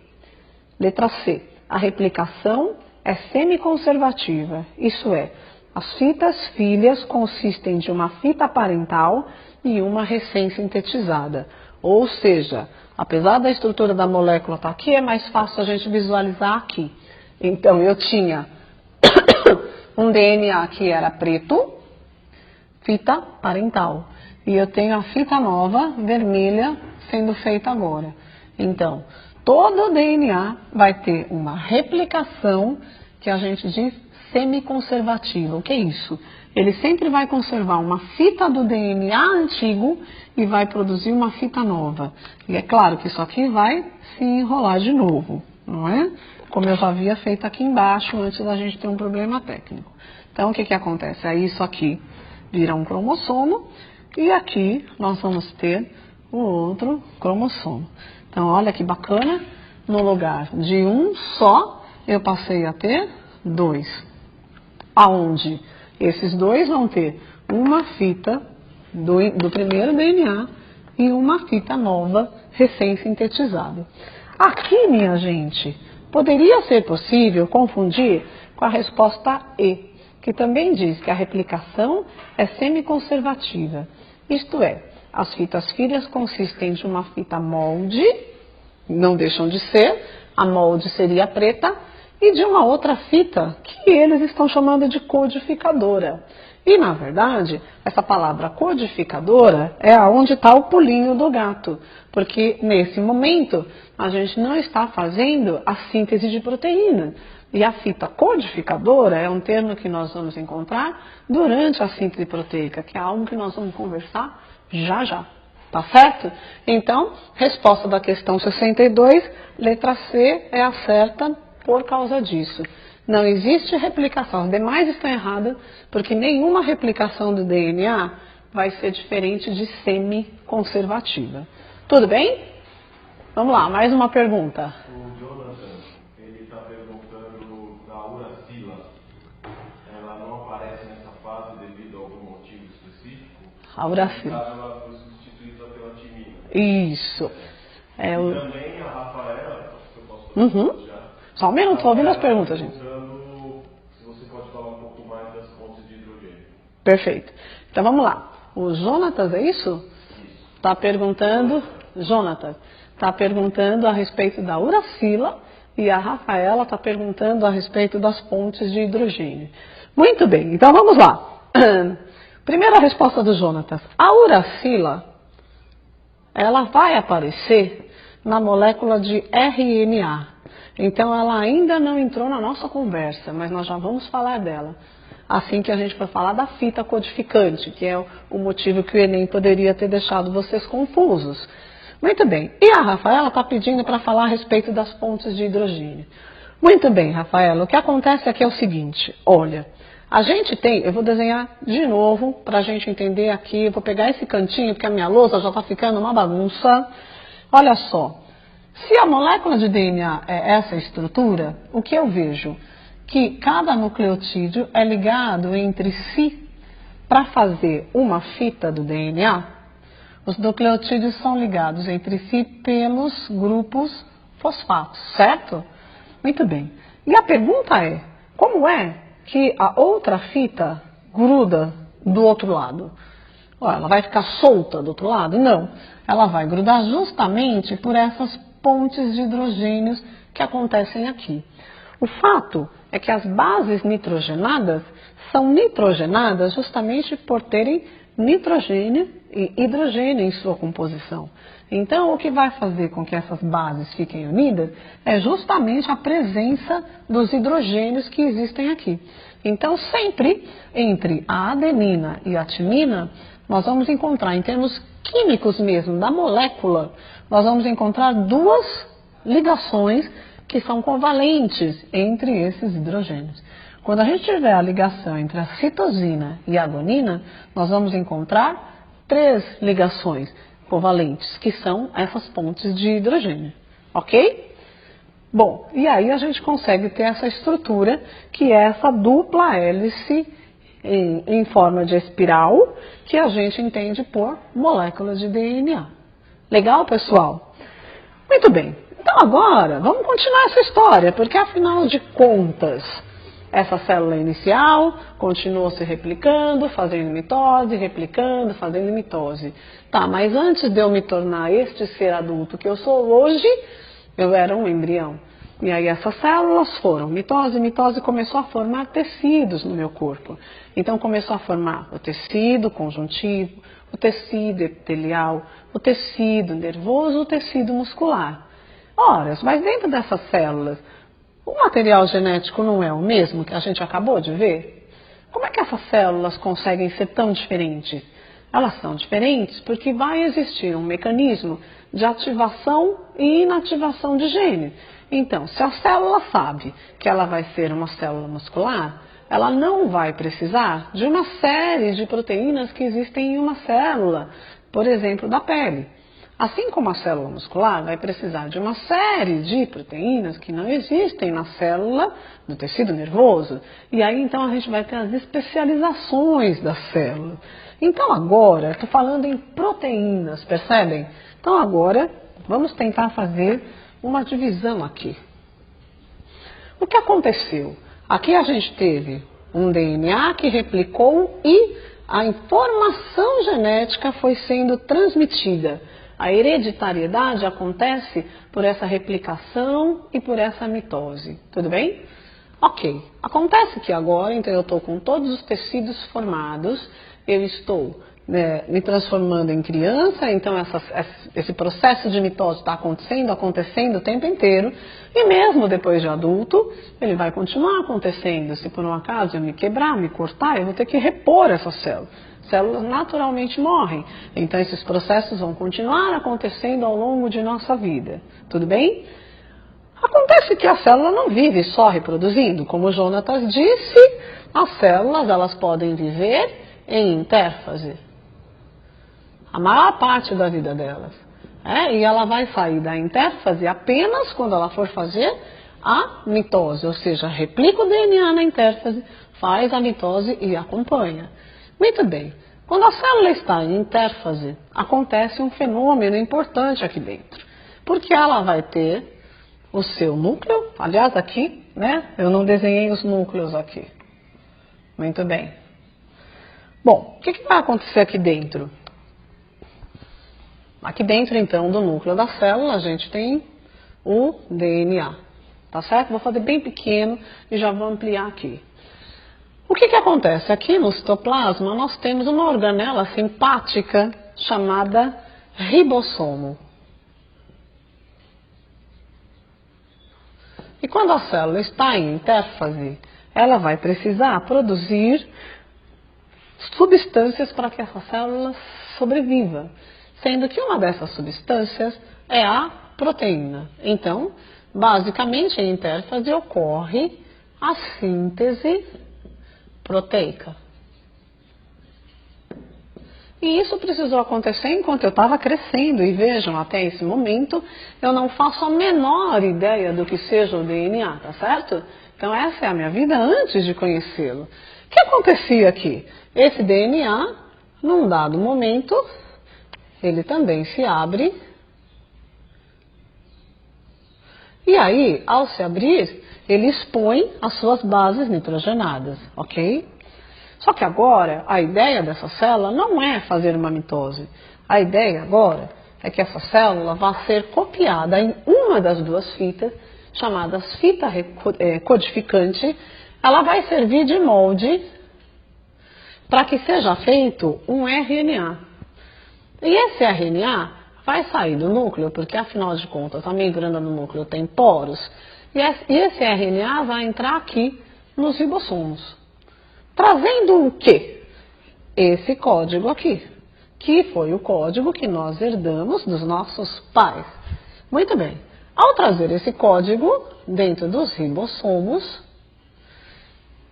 letra C, a replicação é semiconservativa, isso é, as fitas filhas consistem de uma fita parental e uma recém-sintetizada. Ou seja, apesar da estrutura da molécula estar aqui, é mais fácil a gente visualizar aqui. Então, eu tinha um DNA que era preto, fita parental. E eu tenho a fita nova, vermelha, sendo feita agora. Então, todo o DNA vai ter uma replicação que a gente diz semiconservativa. O que é isso? Ele sempre vai conservar uma fita do DNA antigo e vai produzir uma fita nova. E é claro que isso aqui vai se enrolar de novo, não é? Como eu já havia feito aqui embaixo antes da gente ter um problema técnico. Então, o que que acontece? Aí isso aqui vira um cromossomo e aqui nós vamos ter o outro cromossomo. Então, olha que bacana, no lugar de um só, eu passei a ter dois. Aonde esses dois vão ter uma fita do primeiro DNA e uma fita nova recém-sintetizada. Aqui, minha gente, poderia ser possível confundir com a resposta E, que também diz que a replicação é semiconservativa. Isto é, as fitas filhas consistem de uma fita molde, não deixam de ser, a molde seria preta, e de uma outra fita que eles estão chamando de codificadora. E, na verdade, essa palavra codificadora é onde está o pulinho do gato, porque nesse momento a gente não está fazendo a síntese de proteína. E a fita codificadora é um termo que nós vamos encontrar durante a síntese proteica, que é algo que nós vamos conversar já já. Tá certo? Então, resposta da questão 62, letra C é a certa por causa disso. Não existe replicação. As demais estão erradas, porque nenhuma replicação do DNA vai ser diferente de semi-conservativa. Tudo bem? Vamos lá, mais uma pergunta. O Jonathan, ele está perguntando da uracila. Ela não aparece nessa fase devido a algum motivo específico? A uracila. No caso, ela foi substituída pela timina. Isso. É o... E também a Rafaela, se eu posso falar já. Só um minuto, estou ouvindo as perguntas, gente. Se você pode falar um pouco mais das pontes de hidrogênio. Perfeito. Então vamos lá. O Jonatas, é isso? Está perguntando, Jonatas, está perguntando a respeito da uracila e a Rafaela está perguntando a respeito das pontes de hidrogênio. Muito bem, então vamos lá. Primeira resposta do Jonatas. A uracila, ela vai aparecer na molécula de RNA. Então ela ainda não entrou na nossa conversa, mas nós já vamos falar dela. Assim que a gente for falar da fita codificante, que é o motivo que o Enem poderia ter deixado vocês confusos. Muito bem. E a Rafaela está pedindo para falar a respeito das pontes de hidrogênio. Muito bem, Rafaela. O que acontece aqui é o seguinte. Olha, a gente tem... Eu vou desenhar de novo para a gente entender aqui. Eu vou pegar esse cantinho, porque a minha lousa já está ficando uma bagunça. Olha só. Se a molécula de DNA é essa estrutura, o que eu vejo? Que cada nucleotídeo é ligado entre si para fazer uma fita do DNA. Os nucleotídeos são ligados entre si pelos grupos fosfatos, certo? Muito bem. E a pergunta é, como é que a outra fita gruda do outro lado? Ela vai ficar solta do outro lado? Não. Ela vai grudar justamente por essas pontes de hidrogênios que acontecem aqui. O fato é que as bases nitrogenadas são nitrogenadas justamente por terem nitrogênio e hidrogênio em sua composição. Então, o que vai fazer com que essas bases fiquem unidas é justamente a presença dos hidrogênios que existem aqui. Então, sempre entre a adenina e a timina, nós vamos encontrar, em termos químicos mesmo, da molécula, nós vamos encontrar duas ligações que são covalentes entre esses hidrogênios. Quando a gente tiver a ligação entre a citosina e a adenina, nós vamos encontrar 3 ligações covalentes, que são essas pontes de hidrogênio. Ok? Bom, e aí a gente consegue ter essa estrutura, que é essa dupla hélice em forma de espiral, que a gente entende por moléculas de DNA. Legal, pessoal? Muito bem. Então agora, vamos continuar essa história, porque afinal de contas, essa célula inicial continuou se replicando, fazendo mitose, replicando, fazendo mitose. Tá, mas antes de eu me tornar este ser adulto que eu sou hoje, eu era um embrião. E aí essas células foram mitose, mitose começou a formar tecidos no meu corpo. Então começou a formar o tecido conjuntivo, o tecido epitelial, o tecido nervoso, o tecido muscular. Ora, mas dentro dessas células, o material genético não é o mesmo que a gente acabou de ver? Como é que essas células conseguem ser tão diferentes? Elas são diferentes porque vai existir um mecanismo de ativação e inativação de gene. Então, se a célula sabe que ela vai ser uma célula muscular, ela não vai precisar de uma série de proteínas que existem em uma célula, por exemplo, da pele. Assim como a célula muscular vai precisar de uma série de proteínas que não existem na célula do tecido nervoso. E aí então a gente vai ter as especializações da célula. Então agora, estou falando em proteínas, percebem? Então agora vamos tentar fazer uma divisão aqui. O que aconteceu? Aqui a gente teve um DNA que replicou e a informação genética foi sendo transmitida. A hereditariedade acontece por essa replicação e por essa mitose. Tudo bem? Ok. Acontece que agora, então eu estou com todos os tecidos formados, eu estou me transformando em criança, então esse processo de mitose está acontecendo o tempo inteiro, e mesmo depois de adulto, ele vai continuar acontecendo. Se por um acaso eu me quebrar, me cortar, eu vou ter que repor essa célula. Células naturalmente morrem, então esses processos vão continuar acontecendo ao longo de nossa vida. Tudo bem? Acontece que a célula não vive só reproduzindo. Como o Jonatas disse, as células elas podem viver em intérfase. A maior parte da vida delas. E ela vai sair da intérfase apenas quando ela for fazer a mitose, ou seja, replica o DNA na intérfase, faz a mitose e acompanha. Muito bem. Quando a célula está em intérfase, acontece um fenômeno importante aqui dentro. Porque ela vai ter o seu núcleo, aliás aqui, né? Eu não desenhei os núcleos aqui. Muito bem. Bom, o que vai acontecer aqui dentro? Aqui dentro, então, do núcleo da célula, a gente tem o DNA. Tá certo? Vou fazer bem pequeno e já vou ampliar aqui. O que acontece? Aqui no citoplasma, nós temos uma organela simpática chamada ribossomo. E quando a célula está em intérfase, ela vai precisar produzir substâncias para que essa célula sobreviva, sendo que uma dessas substâncias é a proteína. Então, basicamente, em intérfase ocorre a síntese proteica. E isso precisou acontecer enquanto eu estava crescendo. E vejam, até esse momento, eu não faço a menor ideia do que seja o DNA, tá certo? Então essa é a minha vida antes de conhecê-lo. O que acontecia aqui? Esse DNA, num dado momento, ele também se abre. E aí, ao se abrir, ele expõe as suas bases nitrogenadas, ok? Só que agora, a ideia dessa célula não é fazer uma mitose. A ideia agora é que essa célula vá ser copiada em uma das duas fitas, chamadas fita codificante. Ela vai servir de molde para que seja feito um RNA. E esse RNA vai sair do núcleo, porque afinal de contas a membrana do núcleo tem poros, e esse RNA vai entrar aqui nos ribossomos. Trazendo o quê? Esse código aqui, que foi o código que nós herdamos dos nossos pais. Muito bem. Ao trazer esse código dentro dos ribossomos,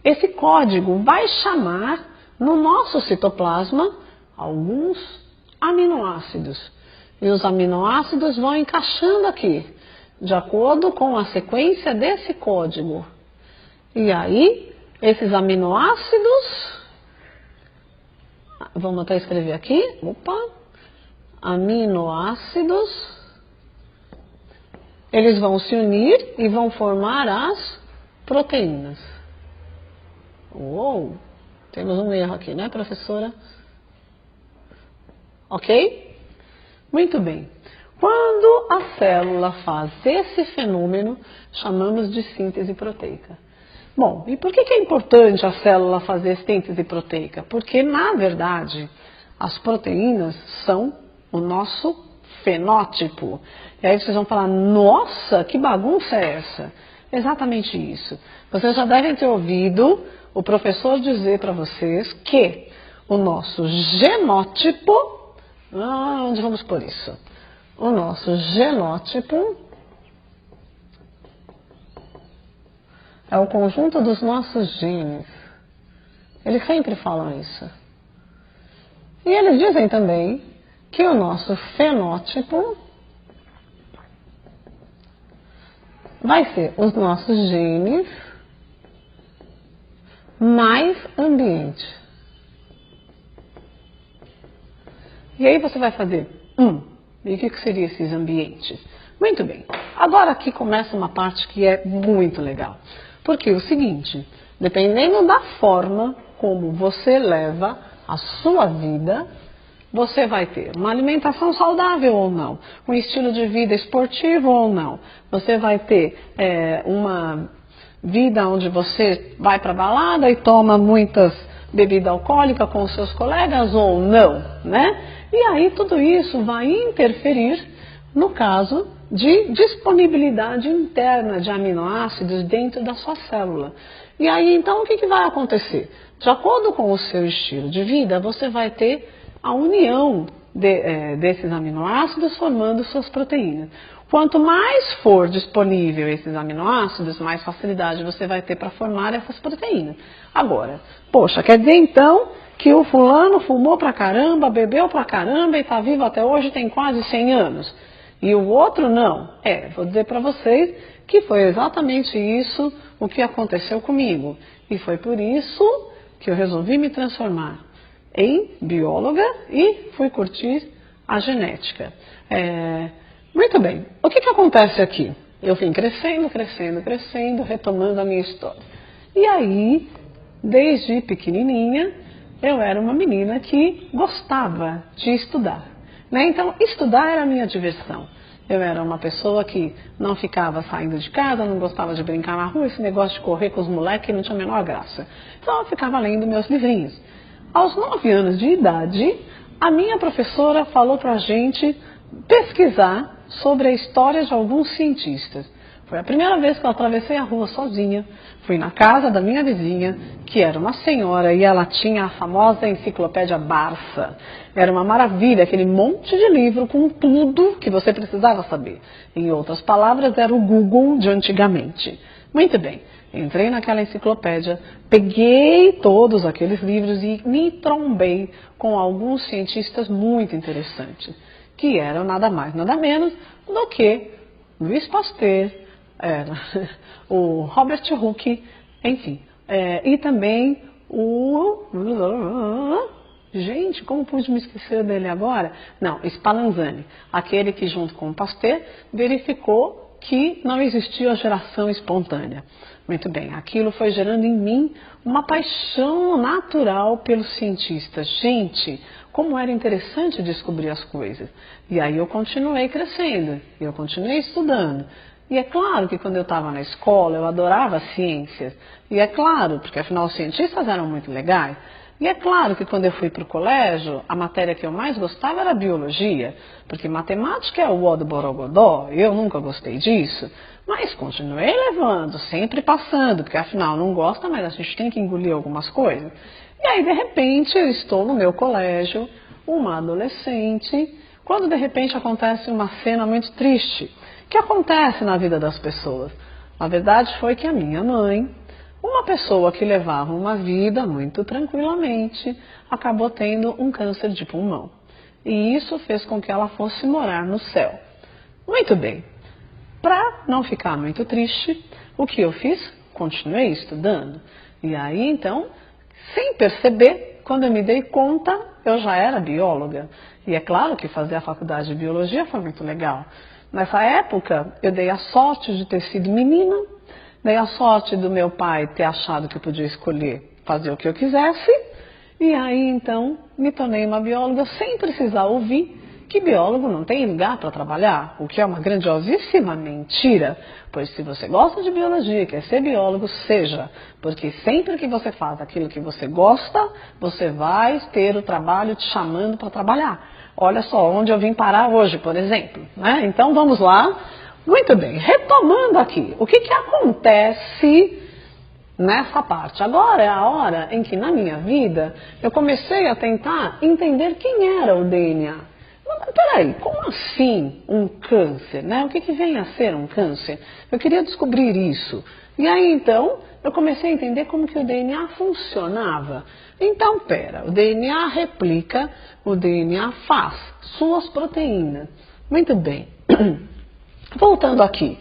esse código vai chamar no nosso citoplasma alguns aminoácidos. E os aminoácidos vão encaixando aqui, de acordo com a sequência desse código. E aí, esses aminoácidos, vamos até escrever aqui, aminoácidos, eles vão se unir e vão formar as proteínas. Uou, temos um erro aqui, né, professora? Ok? Muito bem. Quando a célula faz esse fenômeno, chamamos de síntese proteica. Bom, e por que é importante a célula fazer síntese proteica? Porque, na verdade, as proteínas são o nosso fenótipo. E aí vocês vão falar, nossa, que bagunça é essa? Exatamente isso. Vocês já devem ter ouvido o professor dizer para vocês que o nosso genótipo, onde vamos por isso? O nosso genótipo é o conjunto dos nossos genes. Eles sempre falam isso. E eles dizem também que o nosso fenótipo vai ser os nossos genes mais ambiente. E aí você vai fazer, e o que seria esses ambientes? Muito bem, agora aqui começa uma parte que é muito legal. Porque é o seguinte, dependendo da forma como você leva a sua vida, você vai ter uma alimentação saudável ou não, um estilo de vida esportivo ou não. Você vai ter uma vida onde você vai para a balada e toma muitas bebidas alcoólicas com os seus colegas ou não, né? E aí tudo isso vai interferir no caso de disponibilidade interna de aminoácidos dentro da sua célula. E aí então o que vai acontecer? De acordo com o seu estilo de vida, você vai ter a união desses aminoácidos formando suas proteínas. Quanto mais for disponível esses aminoácidos, mais facilidade você vai ter para formar essas proteínas. Agora, poxa, quer dizer então que o fulano fumou pra caramba, bebeu pra caramba e está vivo até hoje, tem quase 100 anos. E o outro não. Vou dizer para vocês que foi exatamente isso o que aconteceu comigo. E foi por isso que eu resolvi me transformar em bióloga e fui curtir a genética. Muito bem, o que acontece aqui? Eu vim crescendo, retomando a minha história. E aí, desde pequenininha, eu era uma menina que gostava de estudar, né? Então, estudar era a minha diversão. Eu era uma pessoa que não ficava saindo de casa, não gostava de brincar na rua, esse negócio de correr com os moleques não tinha a menor graça. Então, eu ficava lendo meus livrinhos. Aos 9 anos de idade, a minha professora falou pra gente pesquisar sobre a história de alguns cientistas. Foi a primeira vez que eu atravessei a rua sozinha. Fui na casa da minha vizinha, que era uma senhora, e ela tinha a famosa enciclopédia Barça. Era uma maravilha, aquele monte de livro com tudo que você precisava saber. Em outras palavras, era o Google de antigamente. Muito bem, entrei naquela enciclopédia, peguei todos aqueles livros e me trombei com alguns cientistas muito interessantes, que eram nada mais, nada menos do que Louis Pasteur, o Robert Hooke, enfim, e também o... Gente, como pude me esquecer dele agora? Não, Spallanzani, aquele que junto com o Pasteur verificou que não existia geração espontânea. Muito bem, aquilo foi gerando em mim uma paixão natural pelos cientistas. Gente, como era interessante descobrir as coisas. E aí eu continuei crescendo, eu continuei estudando. E é claro que quando eu estava na escola eu adorava ciências. E é claro, porque afinal os cientistas eram muito legais. E é claro que quando eu fui para o colégio, a matéria que eu mais gostava era biologia, porque matemática é o ó do borogodó, eu nunca gostei disso, mas continuei levando, sempre passando, porque afinal não gosta, mas a gente tem que engolir algumas coisas. E aí de repente eu estou no meu colégio, uma adolescente, quando de repente acontece uma cena muito triste, que acontece na vida das pessoas. A verdade foi que a minha mãe, uma pessoa que levava uma vida muito tranquilamente, acabou tendo um câncer de pulmão. E isso fez com que ela fosse morar no céu. Muito bem. Para não ficar muito triste, o que eu fiz? Continuei estudando. E aí, então, sem perceber, quando eu me dei conta, eu já era bióloga. E é claro que fazer a faculdade de biologia foi muito legal. Nessa época, eu dei a sorte de ter sido menina, dei a sorte do meu pai ter achado que eu podia escolher fazer o que eu quisesse, e aí então me tornei uma bióloga sem precisar ouvir que biólogo não tem lugar para trabalhar, o que é uma grandiosíssima mentira, pois se você gosta de biologia e quer ser biólogo, seja, porque sempre que você faz aquilo que você gosta, você vai ter o trabalho te chamando para trabalhar. Olha só onde eu vim parar hoje, por exemplo, né? Então vamos lá. Muito bem, retomando aqui, o que acontece nessa parte? Agora é a hora em que na minha vida eu comecei a tentar entender quem era o DNA. Mas peraí, como assim um câncer, né? O que vem a ser um câncer? Eu queria descobrir isso. E aí então eu comecei a entender como que o DNA funcionava. Então pera, o DNA replica, o DNA faz suas proteínas. Muito bem. Voltando aqui,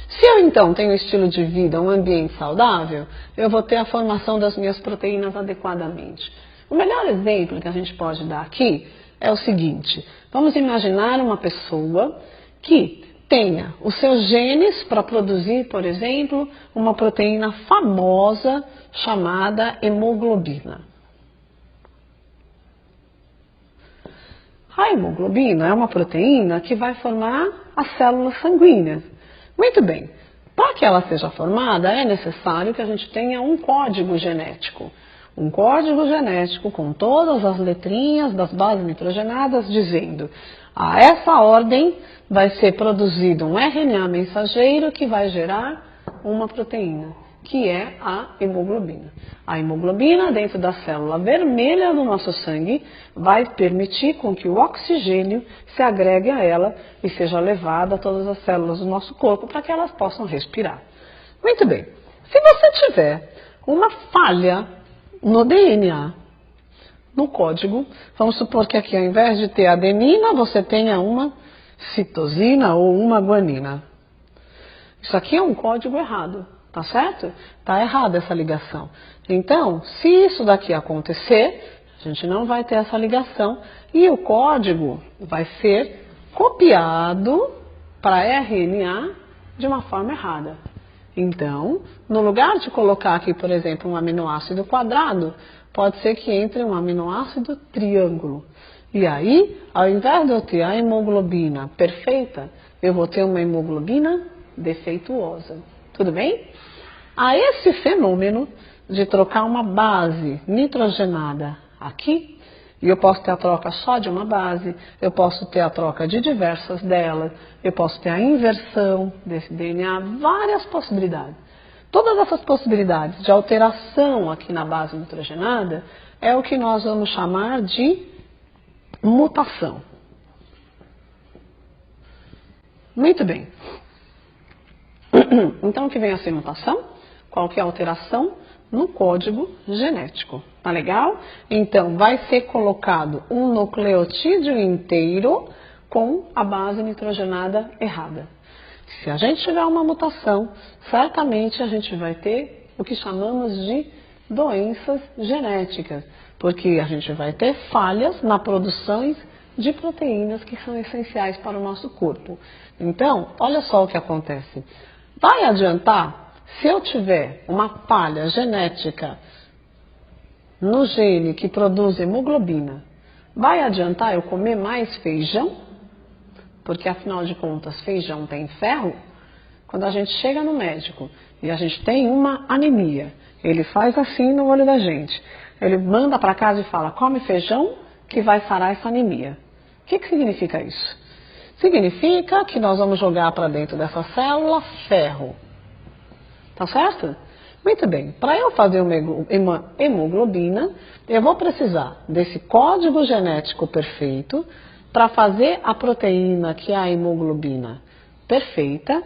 se eu então tenho um estilo de vida, um ambiente saudável, eu vou ter a formação das minhas proteínas adequadamente. O melhor exemplo que a gente pode dar aqui é o seguinte: vamos imaginar uma pessoa que tenha os seus genes para produzir, por exemplo, uma proteína famosa chamada hemoglobina. A hemoglobina é uma proteína que vai formar as células sanguíneas. Muito bem, para que ela seja formada é necessário que a gente tenha um código genético. Um código genético com todas as letrinhas das bases nitrogenadas dizendo: a essa ordem vai ser produzido um RNA mensageiro que vai gerar uma proteína, que é a hemoglobina. A hemoglobina, dentro da célula vermelha do nosso sangue, vai permitir com que o oxigênio se agregue a ela e seja levado a todas as células do nosso corpo para que elas possam respirar. Muito bem, se você tiver uma falha no DNA, no código, vamos supor que aqui ao invés de ter adenina, você tenha uma citosina ou uma guanina. Isso aqui é um código errado. Tá certo? Tá errada essa ligação. Então, se isso daqui acontecer, a gente não vai ter essa ligação e o código vai ser copiado para RNA de uma forma errada. Então, no lugar de colocar aqui, por exemplo, um aminoácido quadrado, pode ser que entre um aminoácido triângulo. E aí, ao invés de eu ter a hemoglobina perfeita, eu vou ter uma hemoglobina defeituosa. Tudo bem? A esse fenômeno de trocar uma base nitrogenada aqui, e eu posso ter a troca só de uma base, eu posso ter a troca de diversas delas, eu posso ter a inversão desse DNA, várias possibilidades. Todas essas possibilidades de alteração aqui na base nitrogenada é o que nós vamos chamar de mutação. Muito bem. Então, o que vem a ser mutação? Qualquer alteração no código genético. Tá legal? Então, vai ser colocado um nucleotídeo inteiro com a base nitrogenada errada. Se a gente tiver uma mutação, certamente a gente vai ter o que chamamos de doenças genéticas, porque a gente vai ter falhas na produção de proteínas que são essenciais para o nosso corpo. Então, olha só o que acontece. Vai adiantar se eu tiver uma falha genética no gene que produz hemoglobina? Vai adiantar eu comer mais feijão? Porque afinal de contas, feijão tem ferro. Quando a gente chega no médico e a gente tem uma anemia, ele faz assim no olho da gente. Ele manda para casa e fala, come feijão que vai sarar essa anemia. O que significa isso? Significa que nós vamos jogar para dentro dessa célula ferro. Tá certo? Muito bem. Para eu fazer uma hemoglobina, eu vou precisar desse código genético perfeito para fazer a proteína que é a hemoglobina perfeita.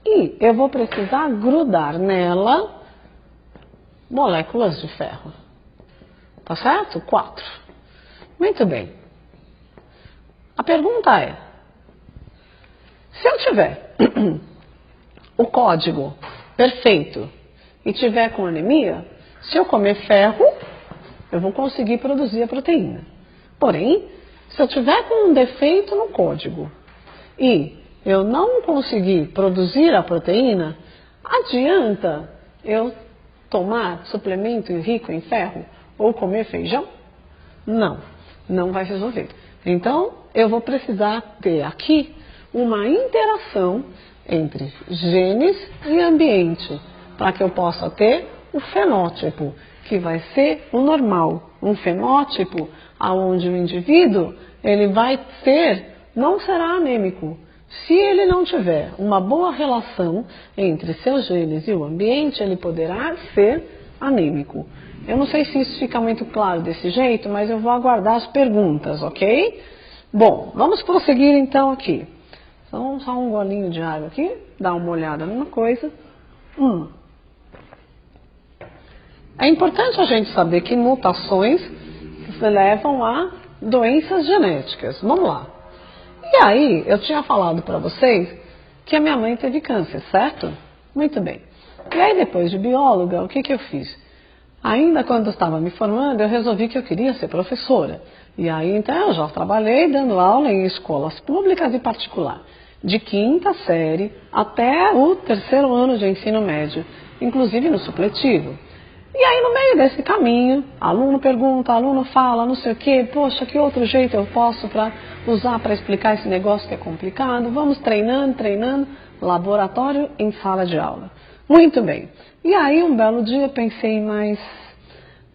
E eu vou precisar grudar nela moléculas de ferro. Tá certo? 4. Muito bem. A pergunta é, se eu tiver o código perfeito e tiver com anemia, se eu comer ferro, eu vou conseguir produzir a proteína. Porém, se eu tiver com um defeito no código e eu não conseguir produzir a proteína, adianta eu tomar suplemento rico em ferro ou comer feijão? Não, não vai resolver. Então, eu vou precisar ter aqui uma interação entre genes e ambiente, para que eu possa ter o fenótipo, que vai ser o normal. Um fenótipo onde o indivíduo ele vai ser, não será anêmico. Se ele não tiver uma boa relação entre seus genes e o ambiente, ele poderá ser anêmico. Eu não sei se isso fica muito claro desse jeito, mas eu vou aguardar as perguntas, ok? Bom, vamos prosseguir então aqui. Então, só um golinho de água aqui, dar uma olhada numa coisa. É importante a gente saber que mutações levam a doenças genéticas. Vamos lá. E aí, eu tinha falado para vocês que a minha mãe teve câncer, certo? Muito bem. E aí, depois de bióloga, o que eu fiz? Ainda quando eu estava me formando, eu resolvi que eu queria ser professora. E aí, então, eu já trabalhei dando aula em escolas públicas e particular, de 5ª série até o 3º ano de ensino médio, inclusive no supletivo. E aí, no meio desse caminho, aluno pergunta, aluno fala, não sei o quê, poxa, que outro jeito eu posso usar para explicar esse negócio que é complicado? Vamos treinando, laboratório em sala de aula. Muito bem. E aí, um belo dia, eu pensei, mas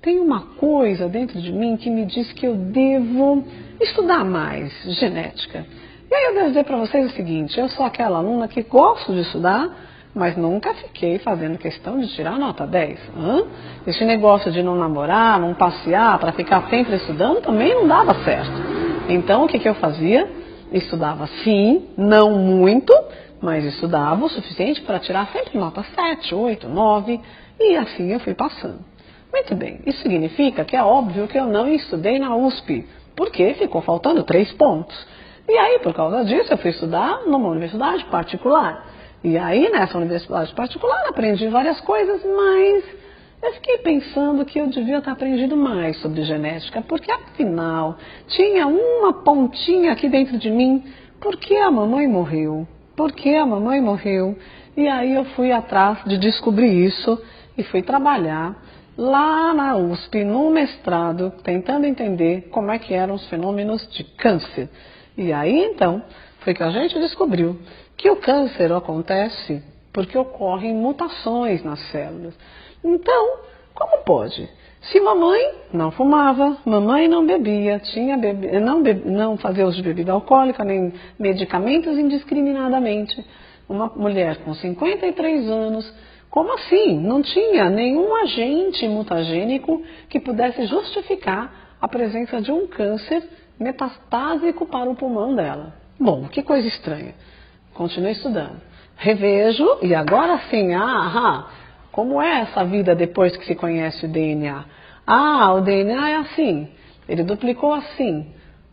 tem uma coisa dentro de mim que me diz que eu devo estudar mais genética. E aí eu devo dizer para vocês o seguinte, eu sou aquela aluna que gosto de estudar, mas nunca fiquei fazendo questão de tirar nota 10. Esse negócio de não namorar, não passear, para ficar sempre estudando, também não dava certo. Então, o que eu fazia? Estudava sim, não muito, mas estudava o suficiente para tirar sempre nota 7, 8, 9, e assim eu fui passando. Muito bem, isso significa que é óbvio que eu não estudei na USP, porque ficou faltando 3 pontos. E aí, por causa disso, eu fui estudar numa universidade particular. E aí, nessa universidade particular, aprendi várias coisas, mas eu fiquei pensando que eu devia ter aprendido mais sobre genética, porque afinal, tinha uma pontinha aqui dentro de mim, porque a mamãe morreu. por que a mamãe morreu. E aí eu fui atrás de descobrir isso e fui trabalhar lá na USP, no mestrado, tentando entender como é que eram os fenômenos de câncer. E aí então foi que a gente descobriu que o câncer acontece porque ocorrem mutações nas células. Então, como pode? Se mamãe não fumava, mamãe não bebia, não fazia uso de bebida alcoólica, nem medicamentos indiscriminadamente, uma mulher com 53 anos, como assim? Não tinha nenhum agente mutagênico que pudesse justificar a presença de um câncer metastásico para o pulmão dela. Bom, que coisa estranha. Continuei estudando. Revejo e agora sim, como é essa vida depois que se conhece o DNA? O DNA é assim, ele duplicou assim.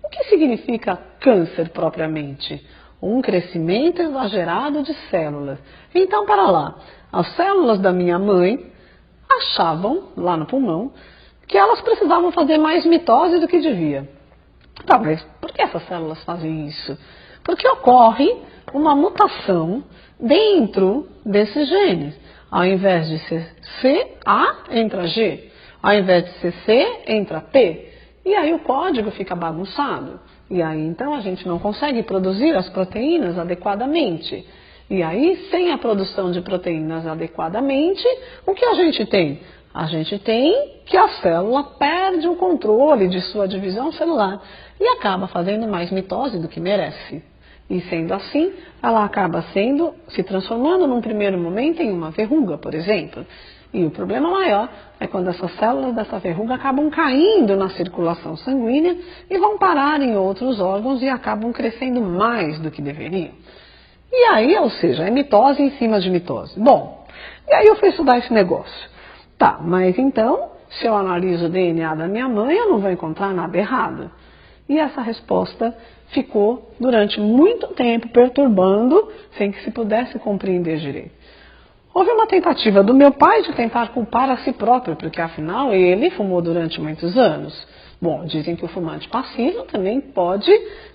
O que significa câncer propriamente? Um crescimento exagerado de células. Então, para lá, as células da minha mãe achavam, lá no pulmão, que elas precisavam fazer mais mitose do que devia. Tá, mas por que essas células fazem isso? Porque ocorre uma mutação dentro desses genes. Ao invés de ser C, A, entra G. Ao invés de ser C, entra P. E aí o código fica bagunçado. E aí então a gente não consegue produzir as proteínas adequadamente. E aí, sem a produção de proteínas adequadamente, o que a gente tem? A gente tem que a célula perde o controle de sua divisão celular e acaba fazendo mais mitose do que merece. E sendo assim, ela acaba se transformando num primeiro momento em uma verruga, por exemplo. E o problema maior é quando essas células dessa verruga acabam caindo na circulação sanguínea e vão parar em outros órgãos e acabam crescendo mais do que deveriam. E aí, ou seja, é mitose em cima de mitose. Bom, e aí eu fui estudar esse negócio. Tá, mas então, se eu analiso o DNA da minha mãe, eu não vou encontrar nada errado. E essa resposta ficou durante muito tempo perturbando, sem que se pudesse compreender direito. Houve uma tentativa do meu pai de tentar culpar a si próprio, porque afinal ele fumou durante muitos anos. Bom, dizem que o fumante passivo também pode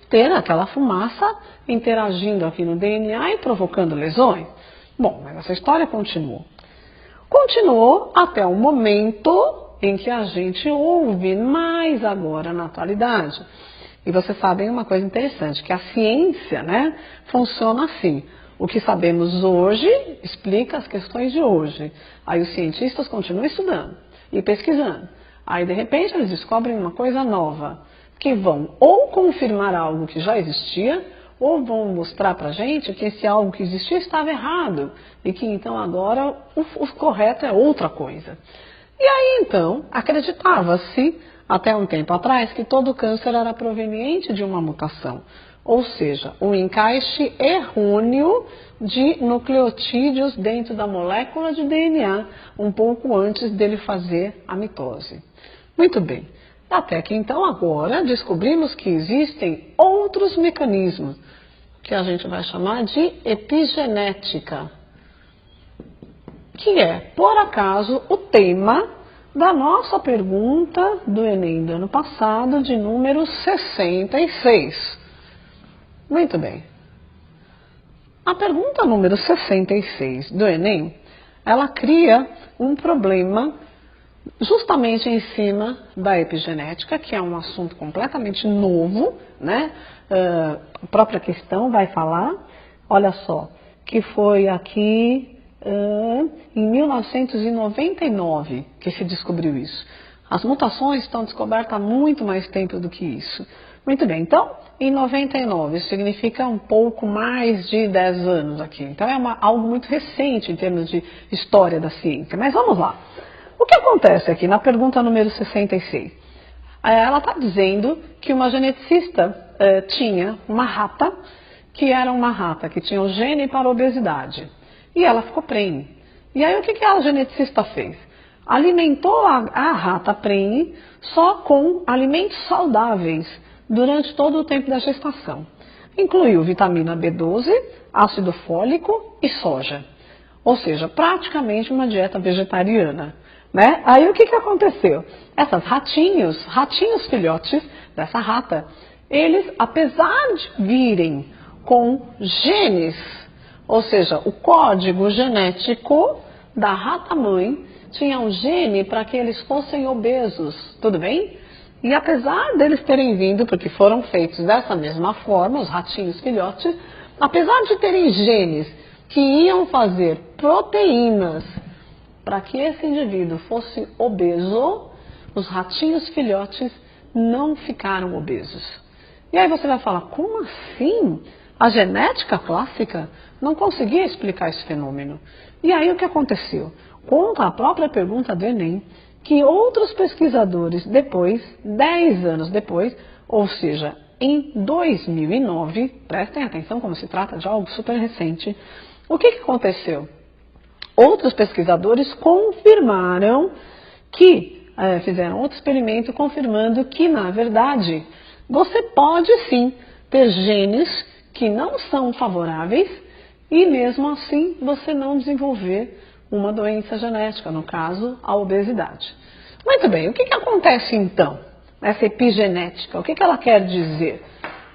ter aquela fumaça interagindo aqui no DNA e provocando lesões. Bom, mas essa história continuou. Continuou até o momento em que a gente ouve mais agora na atualidade. E vocês sabem uma coisa interessante, que a ciência, funciona assim. O que sabemos hoje explica as questões de hoje. Aí os cientistas continuam estudando e pesquisando. Aí de repente eles descobrem uma coisa nova, que vão ou confirmar algo que já existia, ou vão mostrar pra gente que esse algo que existia estava errado e que então agora o correto é outra coisa. E aí então acreditava-se até um tempo atrás que todo câncer era proveniente de uma mutação, ou seja, um encaixe errôneo de nucleotídeos dentro da molécula de DNA um pouco antes dele fazer a mitose. Muito bem, até que então agora descobrimos que existem outros mecanismos que a gente vai chamar de epigenética, que é, por acaso, o tema da nossa pergunta do Enem do ano passado, de número 66. Muito bem. A pergunta número 66 do Enem, ela cria um problema justamente em cima da epigenética, que é um assunto completamente novo, a própria questão vai falar, olha só, que foi aqui em 1999 que se descobriu isso. As mutações estão descobertas há muito mais tempo do que isso. Muito bem, então, em 99, isso significa um pouco mais de 10 anos aqui. Então é algo muito recente em termos de história da ciência. Mas vamos lá. O que acontece aqui na pergunta número 66? Ela está dizendo que uma geneticista tinha uma rata, que era uma rata que tinha o gene para a obesidade. E ela ficou prenhe. E aí o que a geneticista fez? Alimentou a rata prenhe só com alimentos saudáveis durante todo o tempo da gestação. Incluiu vitamina B12, ácido fólico e soja. Ou seja, praticamente uma dieta vegetariana. Aí o que aconteceu? Essas ratinhos filhotes dessa rata, eles, apesar de virem com genes Ou seja, o código genético da rata-mãe tinha um gene para que eles fossem obesos, tudo bem? E apesar deles terem vindo, porque foram feitos dessa mesma forma, os ratinhos filhotes, apesar de terem genes que iam fazer proteínas para que esse indivíduo fosse obeso, os ratinhos filhotes não ficaram obesos. E aí você vai falar, como assim? A genética clássica não conseguia explicar esse fenômeno. E aí o que aconteceu? Conta a própria pergunta do Enem, que outros pesquisadores depois, 10 anos depois, ou seja, em 2009, prestem atenção como se trata de algo super recente, o que aconteceu? Outros pesquisadores confirmaram que, fizeram outro experimento confirmando que, na verdade, você pode sim ter genes que não são favoráveis e mesmo assim você não desenvolver uma doença genética, no caso, a obesidade. Muito bem, o que acontece então? Essa epigenética, o que ela quer dizer?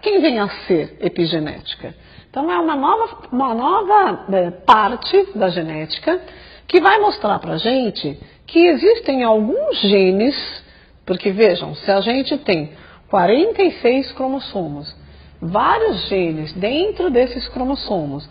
Quem vem a ser epigenética? Então é uma nova parte da genética que vai mostrar para a gente que existem alguns genes, porque vejam, se a gente tem 46 cromossomos, vários genes dentro desses cromossomos,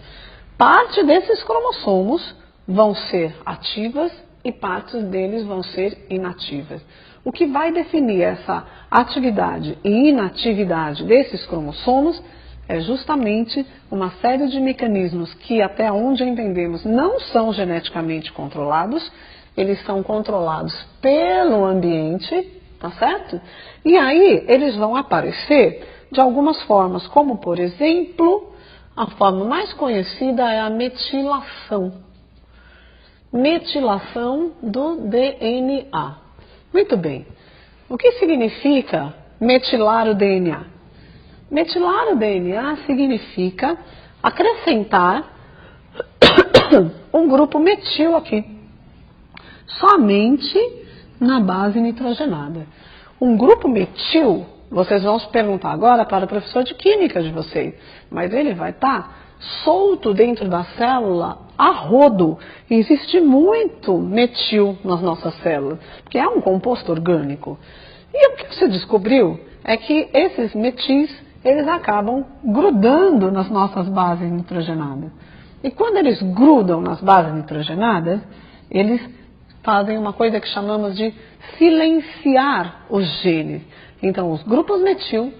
parte desses cromossomos vão ser ativas e partes deles vão ser inativas. O que vai definir essa atividade e inatividade desses cromossomos é justamente uma série de mecanismos que, até onde entendemos, não são geneticamente controlados, eles são controlados pelo ambiente, tá certo? E aí eles vão aparecer de algumas formas, como por exemplo, a forma mais conhecida é a metilação. Metilação do DNA. Muito bem. O que significa metilar o DNA? Metilar o DNA significa acrescentar um grupo metil aqui, somente na base nitrogenada. Um grupo metil, vocês vão se perguntar agora para o professor de química de vocês, mas ele vai estar solto dentro da célula a rodo. Existe muito metil nas nossas células, que é um composto orgânico. E o que você descobriu é que esses metis, eles acabam grudando nas nossas bases nitrogenadas. E quando eles grudam nas bases nitrogenadas, eles fazem uma coisa que chamamos de silenciar os genes. Então, os grupos metil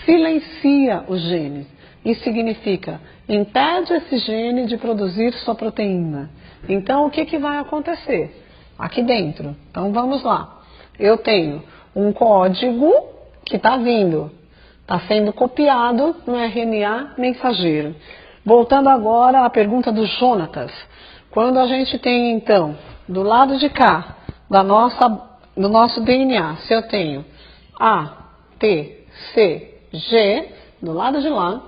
silencia os genes. Isso significa, impede esse gene de produzir sua proteína. Então, o que vai acontecer? Aqui dentro. Então, vamos lá. Eu tenho um código que está vindo. Está sendo copiado no RNA mensageiro. Voltando agora à pergunta do Jonatas. Quando a gente tem, então, do lado de cá, do nosso DNA, se eu tenho A, T, C, G, do lado de lá,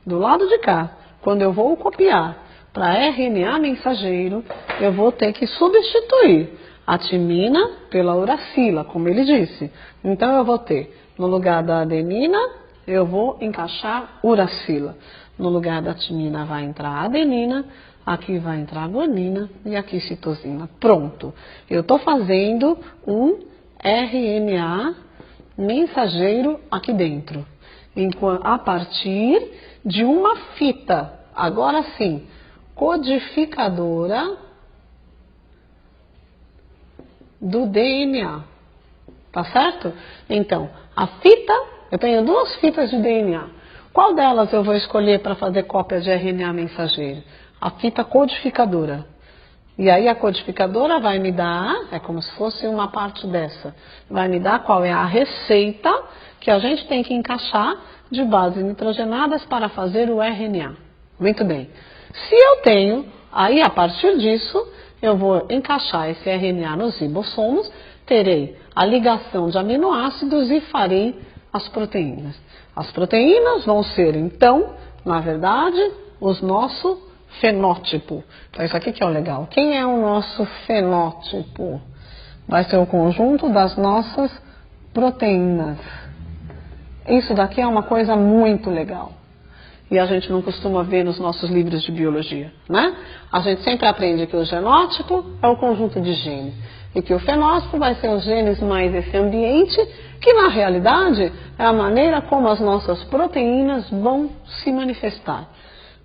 do lado de cá, quando eu vou copiar para RNA mensageiro, eu vou ter que substituir a timina pela uracila, como ele disse. Então eu vou ter, no lugar da adenina, eu vou encaixar uracila. No lugar da timina vai entrar adenina, aqui vai entrar guanina e aqui citosina. Pronto. Eu estou fazendo um RNA mensageiro aqui dentro. A partir de uma fita, agora sim, codificadora do DNA. Tá certo? Então, a fita, eu tenho duas fitas de DNA. Qual delas eu vou escolher para fazer cópia de RNA mensageiro? A fita codificadora. E aí a codificadora vai me dar, é como se fosse uma parte dessa, vai me dar qual é a receita que a gente tem que encaixar de bases nitrogenadas para fazer o RNA. Muito bem. Se eu tenho, aí a partir disso, eu vou encaixar esse RNA nos ribossomos, terei a ligação de aminoácidos e farei as proteínas. As proteínas vão ser, então, na verdade, o nosso fenótipo. Então, isso aqui que é o legal. Quem é o nosso fenótipo? Vai ser o conjunto das nossas proteínas. Isso daqui é uma coisa muito legal. e a gente não costuma ver nos nossos livros de biologia, né? A gente sempre aprende que o genótipo é o conjunto de genes e que o fenótipo vai ser os genes mais esse ambiente, que na realidade é a maneira como as nossas proteínas vão se manifestar.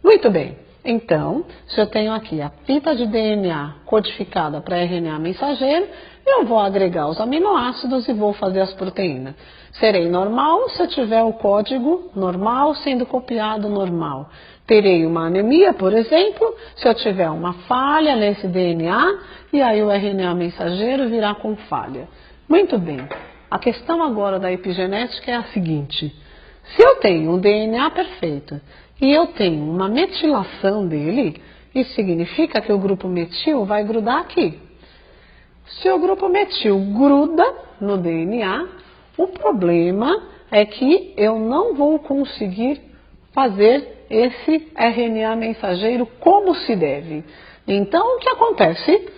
Muito bem, então, se eu tenho aqui a fita de DNA codificada para RNA mensageiro, eu vou agregar os aminoácidos e vou fazer as proteínas. Serei normal se eu tiver o código normal sendo copiado normal. Terei uma anemia, por exemplo, se eu tiver uma falha nesse DNA e aí o RNA mensageiro virá com falha. Muito bem, a questão agora da epigenética é a seguinte. Se eu tenho um DNA perfeito e eu tenho uma metilação dele, isso significa que o grupo metil vai grudar aqui. Se o grupo metil gruda no DNA, o problema é que eu não vou conseguir fazer esse RNA mensageiro como se deve. Então, o que acontece?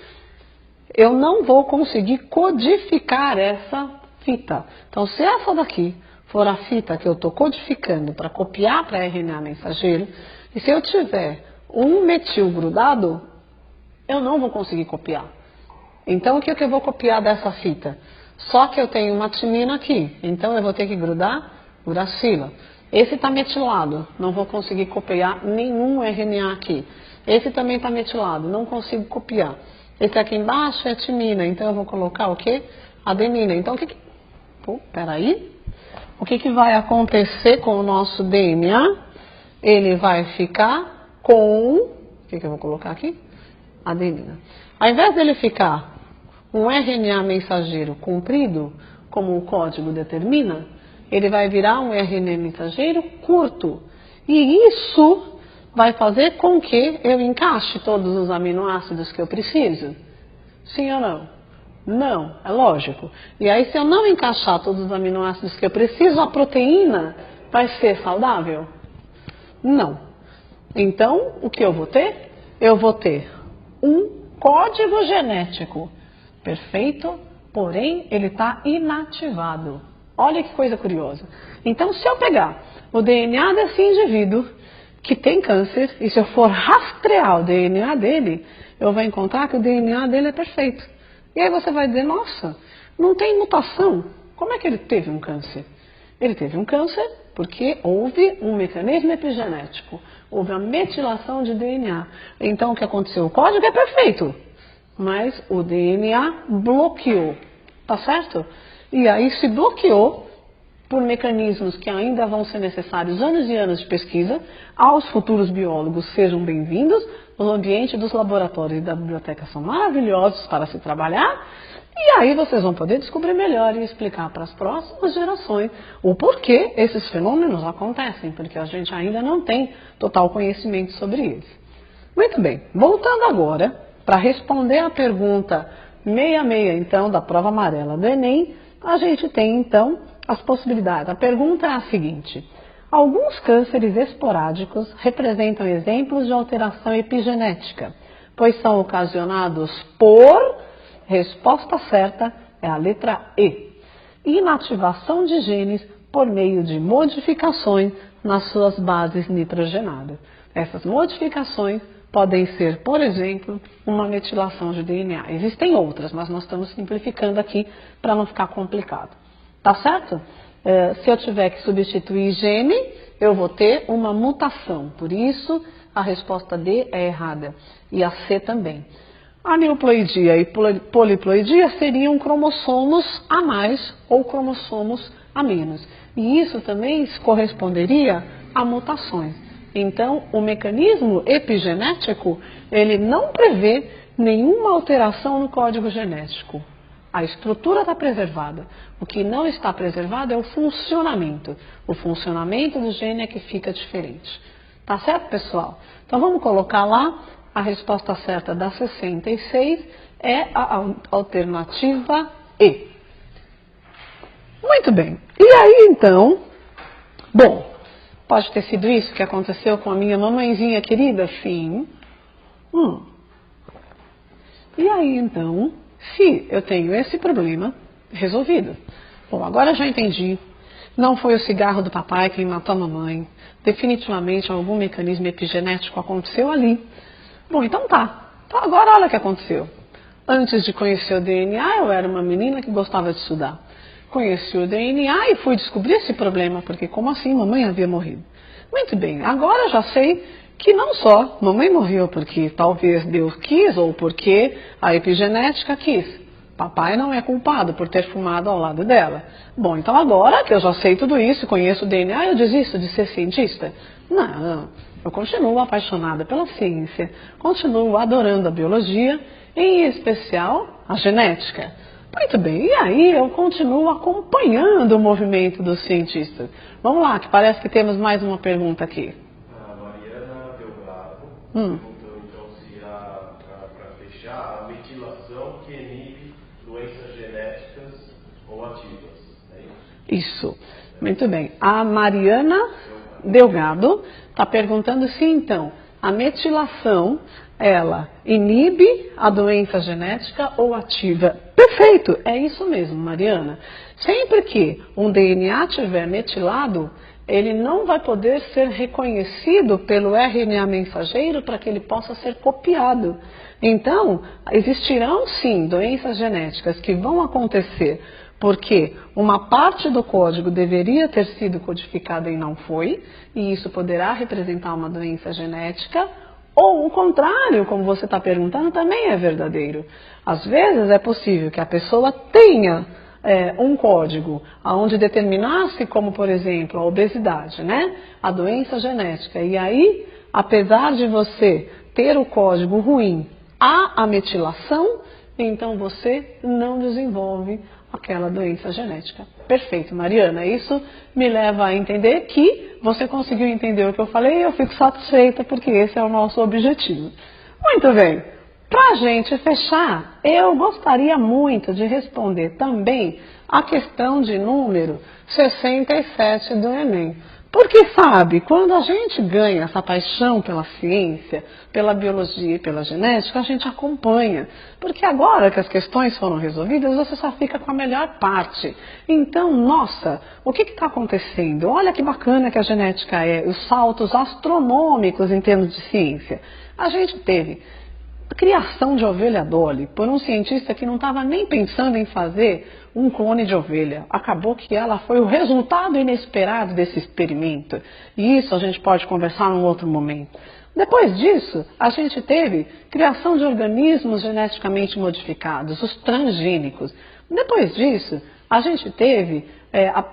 Eu não vou conseguir codificar essa fita. Então, se essa daqui for a fita que eu estou codificando para copiar para RNA mensageiro, e se eu tiver um metil grudado, eu não vou conseguir copiar. Então, o que eu vou copiar dessa fita? Só que eu tenho uma timina aqui, então eu vou ter que grudar uracila. Esse está metilado, não vou conseguir copiar nenhum RNA aqui. Esse também está metilado, não consigo copiar. Esse aqui embaixo é timina, então eu vou colocar o quê? Adenina. Então, o que vai acontecer com o nosso DNA? Ele vai ficar com... O que eu vou colocar aqui? Adenina. Ao invés dele ficar um RNA mensageiro comprido, como o código determina, ele vai virar um RNA mensageiro curto. E isso vai fazer com que eu encaixe todos os aminoácidos que eu preciso. Sim ou não? Não, é lógico. E aí, se eu não encaixar todos os aminoácidos que eu preciso, a proteína vai ser saudável? Não. Então, o que eu vou ter? Eu vou ter um código genético perfeito, porém ele está inativado. Olha que coisa curiosa. Então, se eu pegar o DNA desse indivíduo que tem câncer, e se eu for rastrear o DNA dele, eu vou encontrar que o DNA dele é perfeito. E aí você vai dizer, nossa, não tem mutação. Como é que ele teve um câncer? Ele teve um câncer porque houve um mecanismo epigenético. Houve a metilação de DNA. Então, o que aconteceu? O código é perfeito, mas o DNA bloqueou, tá certo? E aí se bloqueou por mecanismos que ainda vão ser necessários anos e anos de pesquisa. Aos futuros biólogos, sejam bem-vindos. O ambiente dos laboratórios e da biblioteca são maravilhosos para se trabalhar. E aí vocês vão poder descobrir melhor e explicar para as próximas gerações o porquê esses fenômenos acontecem, porque a gente ainda não tem total conhecimento sobre eles. Muito bem, voltando agora para responder a pergunta 66, então, da prova amarela do Enem, a gente tem, então, as possibilidades. A pergunta é a seguinte: alguns cânceres esporádicos representam exemplos de alteração epigenética, pois são ocasionados por... Resposta certa é a letra E. Inativação de genes por meio de modificações nas suas bases nitrogenadas. Essas modificações podem ser, por exemplo, uma metilação de DNA. Existem outras, mas nós estamos simplificando aqui para não ficar complicado. Tá certo? Se eu tiver que substituir gene, eu vou ter uma mutação. Por isso, a resposta D é errada. E a C também. A aneuploidia e poliploidia seriam cromossomos a mais ou cromossomos a menos. E isso também corresponderia a mutações. Então, o mecanismo epigenético, ele não prevê nenhuma alteração no código genético. A estrutura está preservada. O que não está preservado é o funcionamento. O funcionamento do gene é que fica diferente. Tá certo, pessoal? Então, vamos colocar lá. A resposta certa da 66 é a alternativa E. Muito bem. E aí, então, bom, pode ter sido isso que aconteceu com a minha mamãezinha querida? Sim. E aí, então, se eu tenho esse problema resolvido. Bom, agora já entendi Não foi o cigarro do papai quem matou a mamãe. Definitivamente algum mecanismo epigenético aconteceu ali. Bom, então tá. Então agora olha o que aconteceu. Antes de conhecer o DNA, eu era uma menina que gostava de estudar. Conheci o DNA e fui descobrir esse problema, porque como assim mamãe havia morrido? Muito bem, agora eu já sei que não só mamãe morreu porque talvez Deus quis ou porque a epigenética quis. Papai não é culpado por ter fumado ao lado dela. Bom, então agora que eu já sei tudo isso, conheço o DNA, eu desisto de ser cientista? Não, eu continuo apaixonada pela ciência, continuo adorando a biologia, em especial a genética. Muito bem, e aí eu continuo acompanhando o movimento dos cientistas. Vamos lá, que parece que temos mais uma pergunta aqui. A Mariana Delgado perguntou então se para fechar, a metilação que inibe doenças genéticas ou ativas. É isso? Muito bem. A Mariana Delgado está perguntando se então a metilação ela inibe a doença genética ou ativa. Perfeito, é isso mesmo, Mariana. Sempre que um DNA tiver metilado, ele não vai poder ser reconhecido pelo RNA mensageiro para que ele possa ser copiado. Então, existirão sim doenças genéticas que vão acontecer porque uma parte do código deveria ter sido codificada e não foi, e isso poderá representar uma doença genética. Ou o contrário, como você está perguntando, também é verdadeiro. Às vezes é possível que a pessoa tenha um código onde determinasse, como por exemplo a obesidade, né? A doença genética. E aí, apesar de você ter o código ruim, há a metilação, então você não desenvolve aquela doença genética. Perfeito, Mariana. Isso me leva a entender que você conseguiu entender o que eu falei e eu fico satisfeita porque esse é o nosso objetivo. Muito bem. Para a gente fechar, eu gostaria muito de responder também a questão de número 67 do Enem. Porque, sabe, quando a gente ganha essa paixão pela ciência, pela biologia e pela genética, a gente acompanha. Porque agora que as questões foram resolvidas, você só fica com a melhor parte. Então, nossa, o que está acontecendo? Olha que bacana que a genética é, os saltos astronômicos em termos de ciência. A gente teve criação de ovelha Dolly por um cientista que não estava nem pensando em fazer um clone de ovelha. Acabou que ela foi o resultado inesperado desse experimento. E isso a gente pode conversar num outro momento. Depois disso, a gente teve criação de organismos geneticamente modificados, os transgênicos. Depois disso, a gente teve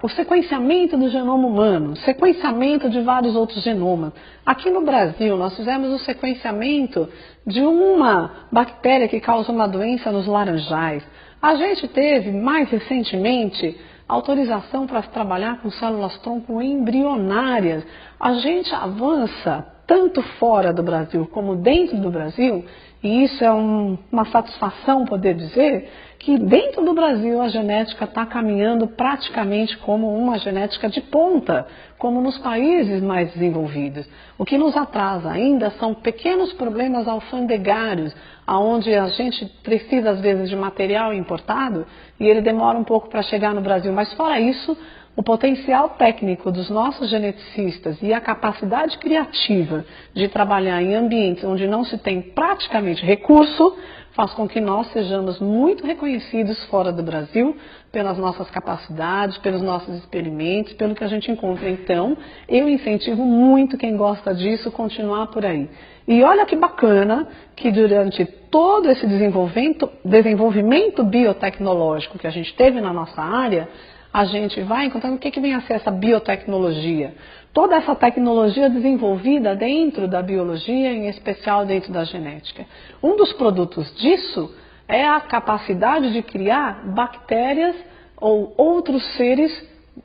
o sequenciamento do genoma humano, sequenciamento de vários outros genomas. Aqui no Brasil, nós fizemos o sequenciamento de uma bactéria que causa uma doença nos laranjais. A gente teve, mais recentemente, autorização para trabalhar com células-tronco embrionárias. A gente avança tanto fora do Brasil como dentro do Brasil, e isso é uma satisfação poder dizer que dentro do Brasil a genética está caminhando praticamente como uma genética de ponta, como nos países mais desenvolvidos. O que nos atrasa ainda são pequenos problemas alfandegários, onde a gente precisa às vezes de material importado e ele demora um pouco para chegar no Brasil, mas fora isso, o potencial técnico dos nossos geneticistas e a capacidade criativa de trabalhar em ambientes onde não se tem praticamente recurso, faz com que nós sejamos muito reconhecidos fora do Brasil pelas nossas capacidades, pelos nossos experimentos, pelo que a gente encontra. Então, eu incentivo muito quem gosta disso continuar por aí. E olha que bacana que durante todo esse desenvolvimento biotecnológico que a gente teve na nossa área, a gente vai encontrando o que vem a ser essa biotecnologia. Toda essa tecnologia desenvolvida dentro da biologia, em especial dentro da genética. Um dos produtos disso é a capacidade de criar bactérias ou outros seres,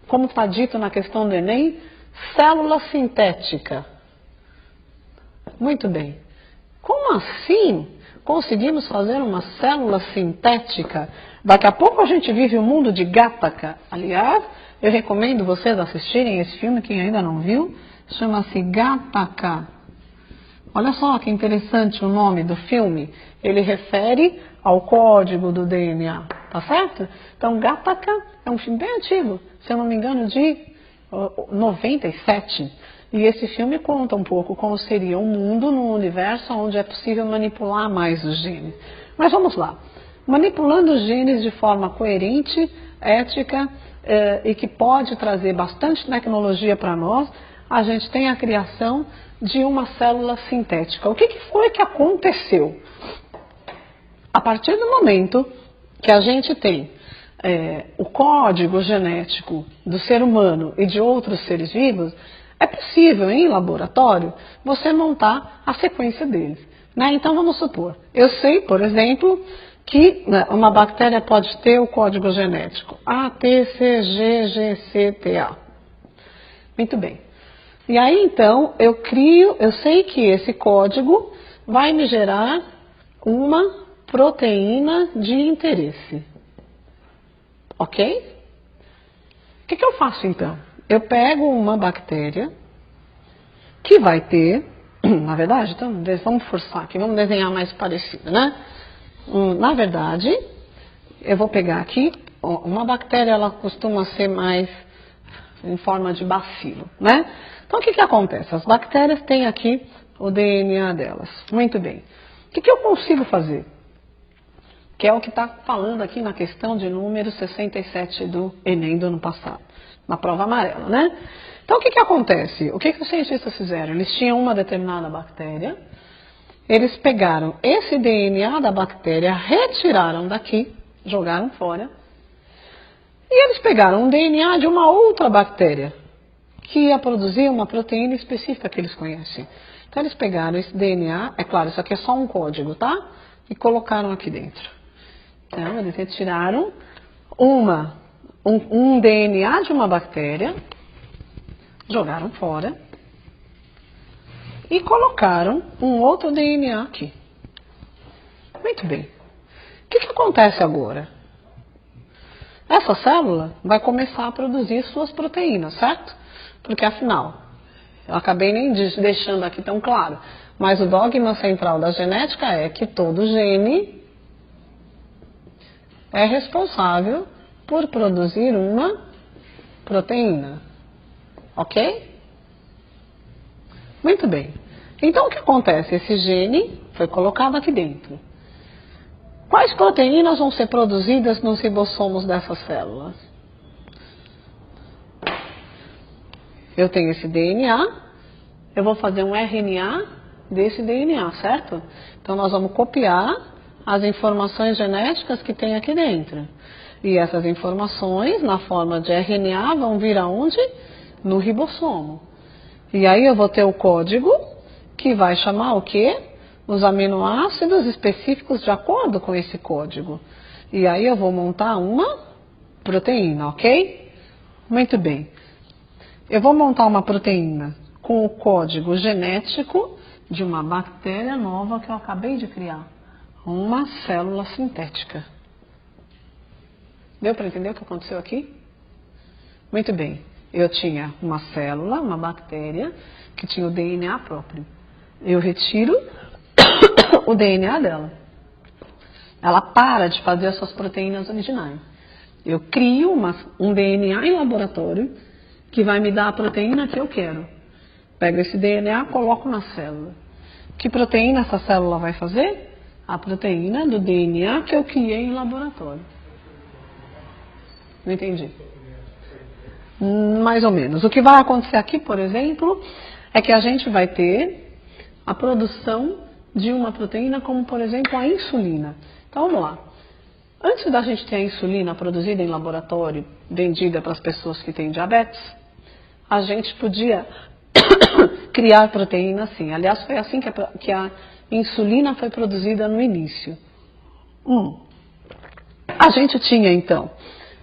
como está dito na questão do Enem, célula sintética. Muito bem. Como assim conseguimos fazer uma célula sintética? Daqui a pouco a gente vive o mundo de Gattaca. Aliás, eu recomendo vocês assistirem esse filme, quem ainda não viu, chama-se Gattaca. Olha só que interessante o nome do filme. Ele refere ao código do DNA. tá certo? Então, Gattaca é um filme bem antigo, se eu não me engano, de 97. E esse filme conta um pouco como seria um mundo num universo onde é possível manipular mais os genes. Mas vamos lá. Manipulando os genes de forma coerente, ética e que pode trazer bastante tecnologia para nós, a gente tem a criação de uma célula sintética. O que foi que aconteceu? A partir do momento que a gente tem o código genético do ser humano e de outros seres vivos, é possível, em laboratório, você montar a sequência deles. Né? Então, vamos supor, eu sei, por exemplo, que uma bactéria pode ter o código genético A, T, C, G, G, C, T, A. Muito bem. E aí, então, eu sei que esse código vai me gerar uma proteína de interesse. Ok? O que eu faço, então? Eu pego uma bactéria que vai ter, na verdade, então, vamos forçar aqui, vamos desenhar mais parecido, né? Na verdade, eu vou pegar aqui, uma bactéria, ela costuma ser mais em forma de bacilo, né? Então, o que acontece? As bactérias têm aqui o DNA delas. Muito bem. O que eu consigo fazer? Que é o que está falando aqui na questão de número 67 do Enem do ano passado, na prova amarela, né? Então, o que acontece? O que os cientistas fizeram? Eles tinham uma determinada bactéria, eles pegaram esse DNA da bactéria, retiraram daqui, jogaram fora, e eles pegaram um DNA de uma outra bactéria, que ia produzir uma proteína específica que eles conhecem. Então, eles pegaram esse DNA, é claro, isso aqui é só um código, tá? E colocaram aqui dentro. Então, eles retiraram um DNA de uma bactéria, jogaram fora e colocaram um outro DNA aqui. Muito bem. O que acontece agora? Essa célula vai começar a produzir suas proteínas, certo? Porque afinal, eu acabei nem deixando aqui tão claro, mas o dogma central da genética é que todo gene é responsável por produzir uma proteína. Ok? Muito bem. Então, o que acontece? Esse gene foi colocado aqui dentro. Quais proteínas vão ser produzidas nos ribossomos dessas células? Eu tenho esse DNA, eu vou fazer um RNA desse DNA, certo? Então, nós vamos copiar as informações genéticas que tem aqui dentro. E essas informações, na forma de RNA, vão vir aonde? No ribossomo. E aí eu vou ter o código que vai chamar o quê? Os aminoácidos específicos de acordo com esse código. E aí eu vou montar uma proteína, ok? Muito bem. Eu vou montar uma proteína com o código genético de uma bactéria nova que eu acabei de criar. Uma célula sintética. Deu para entender o que aconteceu aqui? Muito bem. Eu tinha uma célula, uma bactéria, que tinha o DNA próprio. Eu retiro o DNA dela. Ela para de fazer as suas proteínas originais. Eu crio um DNA em laboratório que vai me dar a proteína que eu quero. Pego esse DNA, coloco na célula. Que proteína essa célula vai fazer? A proteína do DNA que eu criei em laboratório. Não entendi. Mais ou menos. O que vai acontecer aqui, por exemplo, é que a gente vai ter a produção de uma proteína como, por exemplo, a insulina. Então, vamos lá. Antes da gente ter a insulina produzida em laboratório, vendida para as pessoas que têm diabetes, a gente podia criar proteína assim. Aliás, foi assim que a insulina foi produzida no início. A gente tinha, então,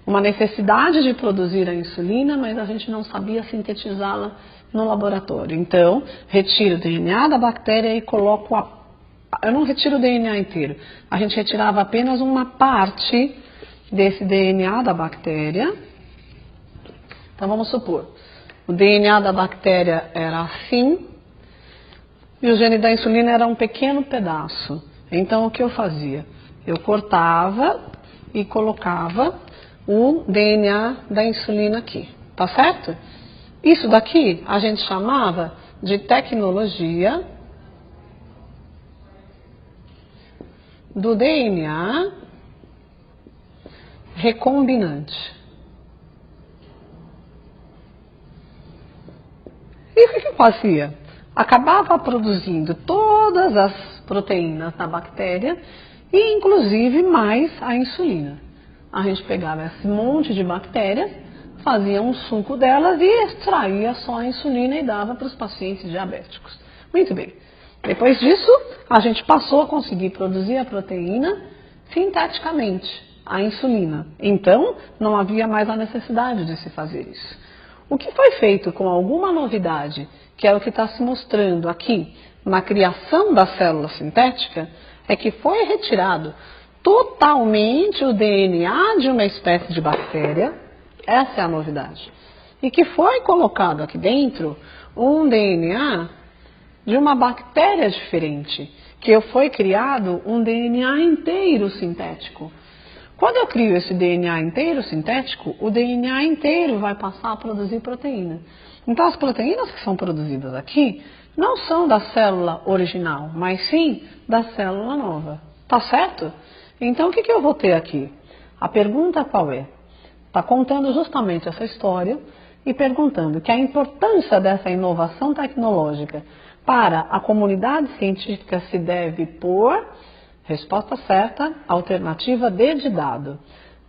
uma necessidade de produzir a insulina, mas a gente não sabia sintetizá-la no laboratório. Então, retiro o DNA da bactéria e coloco eu não retiro o DNA inteiro. A gente retirava apenas uma parte desse DNA da bactéria. Então, vamos supor, o DNA da bactéria era assim e o gene da insulina era um pequeno pedaço. Então, o que eu fazia? Eu cortava e colocava o DNA da insulina aqui, tá certo? Isso daqui a gente chamava de tecnologia do DNA recombinante. E o que eu fazia? Acabava produzindo todas as proteínas da bactéria e inclusive mais a insulina. A gente pegava esse monte de bactérias, fazia um suco delas e extraía só a insulina e dava para os pacientes diabéticos. Muito bem. Depois disso, a gente passou a conseguir produzir a proteína sinteticamente, a insulina. Então, não havia mais a necessidade de se fazer isso. O que foi feito com alguma novidade, que é o que está se mostrando aqui na criação da célula sintética, é que foi retirado totalmente o DNA de uma espécie de bactéria, essa é a novidade, e que foi colocado aqui dentro um DNA de uma bactéria diferente, que foi criado um DNA inteiro sintético. Quando eu crio esse DNA inteiro sintético, o DNA inteiro vai passar a produzir proteína. Então as proteínas que são produzidas aqui não são da célula original, mas sim da célula nova. Tá certo? Então o que eu vou ter aqui? A pergunta qual é? Está contando justamente essa história e perguntando que a importância dessa inovação tecnológica para a comunidade científica se deve por, resposta certa, alternativa D de dado,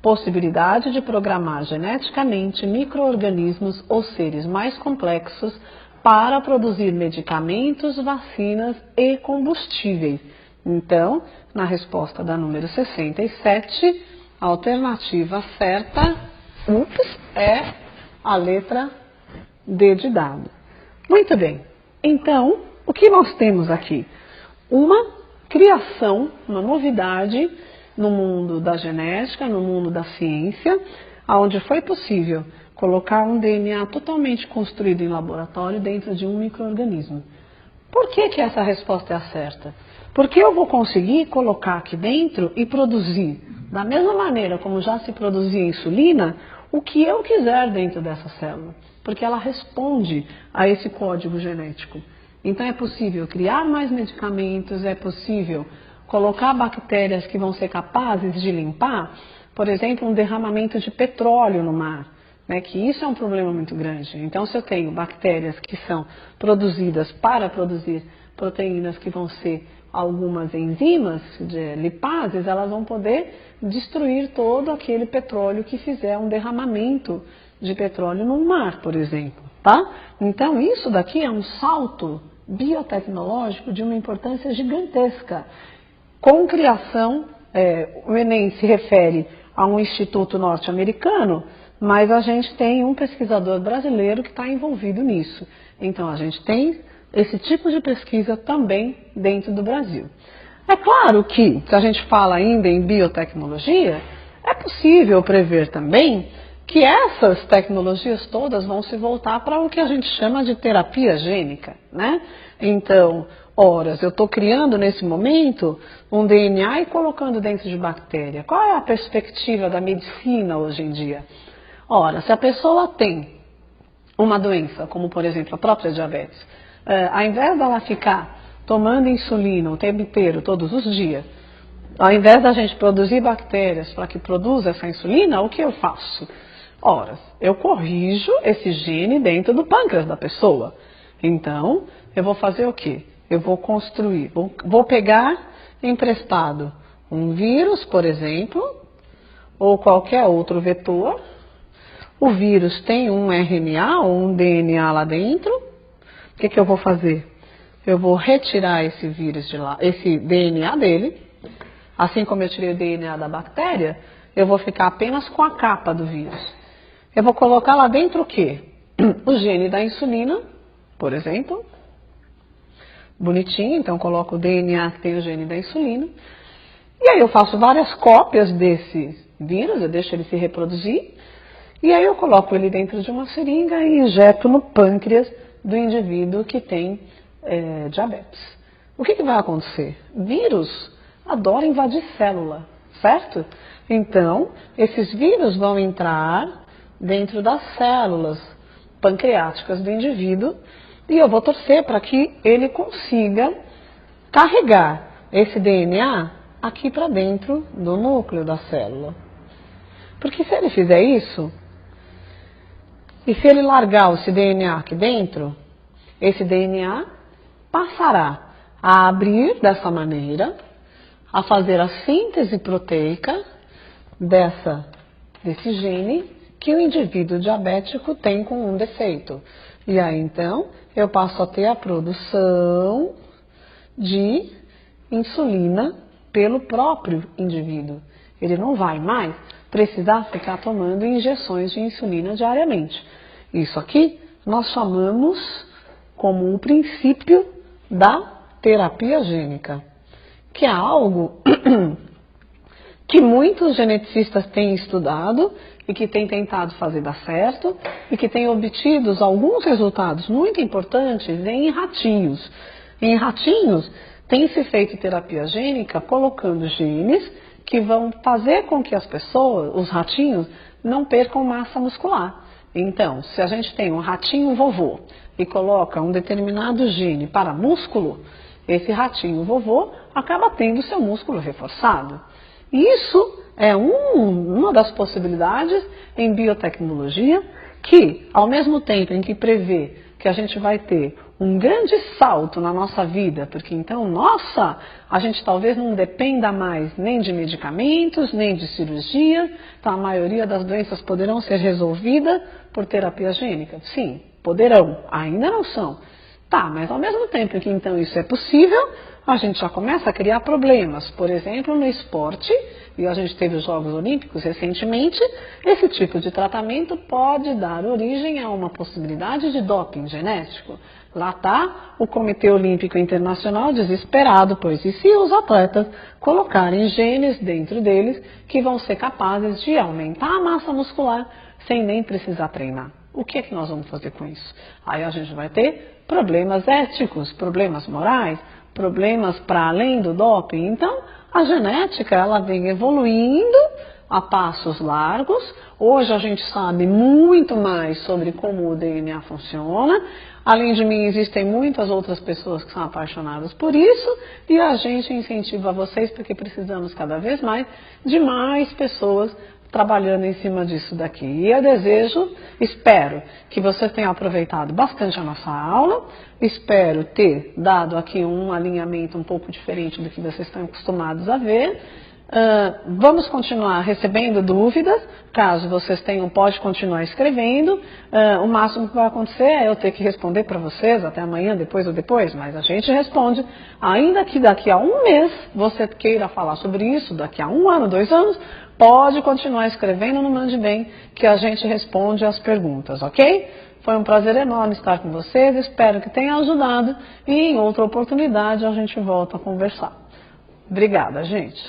possibilidade de programar geneticamente micro-organismos ou seres mais complexos para produzir medicamentos, vacinas e combustíveis. Então, na resposta da número 67, a alternativa certa é a letra D de dado. Muito bem. Então, o que nós temos aqui? Uma criação, uma novidade no mundo da genética, no mundo da ciência, onde foi possível colocar um DNA totalmente construído em laboratório dentro de um micro-organismo. Por que essa resposta é a certa? Porque eu vou conseguir colocar aqui dentro e produzir, da mesma maneira como já se produzia insulina, o que eu quiser dentro dessa célula, porque ela responde a esse código genético. Então é possível criar mais medicamentos, é possível colocar bactérias que vão ser capazes de limpar, por exemplo, um derramamento de petróleo no mar, né, que isso é um problema muito grande. Então se eu tenho bactérias que são produzidas para produzir proteínas que vão ser algumas enzimas de lipases, elas vão poder destruir todo aquele petróleo que fizer um derramamento de petróleo no mar, por exemplo, tá? Então isso daqui é um salto biotecnológico de uma importância gigantesca. Com criação, o Enem se refere a um instituto norte-americano, mas a gente tem um pesquisador brasileiro que está envolvido nisso. Então a gente tem esse tipo de pesquisa também dentro do Brasil. É claro que, se a gente fala ainda em biotecnologia, é possível prever também que essas tecnologias todas vão se voltar para o que a gente chama de terapia gênica, né? Então, eu estou criando nesse momento um DNA e colocando dentro de bactéria. Qual é a perspectiva da medicina hoje em dia? Se a pessoa tem uma doença, como por exemplo a própria diabetes, ao invés dela ficar tomando insulina o tempo inteiro, todos os dias, ao invés da gente produzir bactérias para que produza essa insulina, o que eu faço? Eu corrijo esse gene dentro do pâncreas da pessoa. Então, eu vou fazer o quê? Eu vou construir, vou pegar emprestado um vírus, por exemplo, ou qualquer outro vetor. O vírus tem um RNA ou um DNA lá dentro. O que eu vou fazer? Eu vou retirar esse vírus de lá, esse DNA dele. Assim como eu tirei o DNA da bactéria, eu vou ficar apenas com a capa do vírus. Eu vou colocar lá dentro o quê? O gene da insulina, por exemplo. Bonitinho, então coloco o DNA que tem o gene da insulina. E aí eu faço várias cópias desse vírus, eu deixo ele se reproduzir. E aí eu coloco ele dentro de uma seringa e injeto no pâncreas do indivíduo que tem diabetes. O que vai acontecer? Vírus adora invadir célula, certo? Então, esses vírus vão entrar dentro das células pancreáticas do indivíduo e eu vou torcer para que ele consiga carregar esse DNA aqui para dentro do núcleo da célula. Porque se ele fizer isso, e se ele largar esse DNA aqui dentro, esse DNA passará a abrir dessa maneira, a fazer a síntese proteica desse gene que o indivíduo diabético tem com um defeito. E aí então eu passo a ter a produção de insulina pelo próprio indivíduo. Ele não vai mais precisar ficar tomando injeções de insulina diariamente. Isso aqui nós chamamos como o princípio da terapia gênica, que é algo que muitos geneticistas têm estudado e que têm tentado fazer dar certo e que têm obtido alguns resultados muito importantes em ratinhos. Em ratinhos tem-se feito terapia gênica colocando genes que vão fazer com que as pessoas, os ratinhos, não percam massa muscular. Então, se a gente tem um ratinho vovô e coloca um determinado gene para músculo, esse ratinho vovô acaba tendo seu músculo reforçado. Isso é uma das possibilidades em biotecnologia que, ao mesmo tempo em que prevê que a gente vai ter um grande salto na nossa vida, porque então, a gente talvez não dependa mais nem de medicamentos, nem de cirurgia, então a maioria das doenças poderão ser resolvidas por terapia gênica. Sim, poderão, ainda não são. Tá, mas ao mesmo tempo que então isso é possível, a gente já começa a criar problemas. Por exemplo, no esporte, e a gente teve os Jogos Olímpicos recentemente, esse tipo de tratamento pode dar origem a uma possibilidade de doping genético. Lá está o Comitê Olímpico Internacional desesperado, pois e se os atletas colocarem genes dentro deles que vão ser capazes de aumentar a massa muscular sem nem precisar treinar? O que é que nós vamos fazer com isso? Aí a gente vai ter problemas éticos, problemas morais, problemas para além do doping. Então, a genética ela vem evoluindo a passos largos. Hoje a gente sabe muito mais sobre como o DNA funciona. Além de mim, existem muitas outras pessoas que são apaixonadas por isso e a gente incentiva vocês porque precisamos cada vez mais de mais pessoas trabalhando em cima disso daqui. E eu espero que vocês tenham aproveitado bastante a nossa aula, espero ter dado aqui um alinhamento um pouco diferente do que vocês estão acostumados a ver. Vamos continuar recebendo dúvidas, caso vocês tenham, pode continuar escrevendo. O máximo que vai acontecer é eu ter que responder para vocês até amanhã, depois, mas a gente responde. Ainda que daqui a um mês você queira falar sobre isso, daqui a 1 ano, 2 anos, pode continuar escrevendo no Mande Bem, que a gente responde as perguntas, ok? Foi um prazer enorme estar com vocês, espero que tenha ajudado e em outra oportunidade a gente volta a conversar. Obrigada, gente.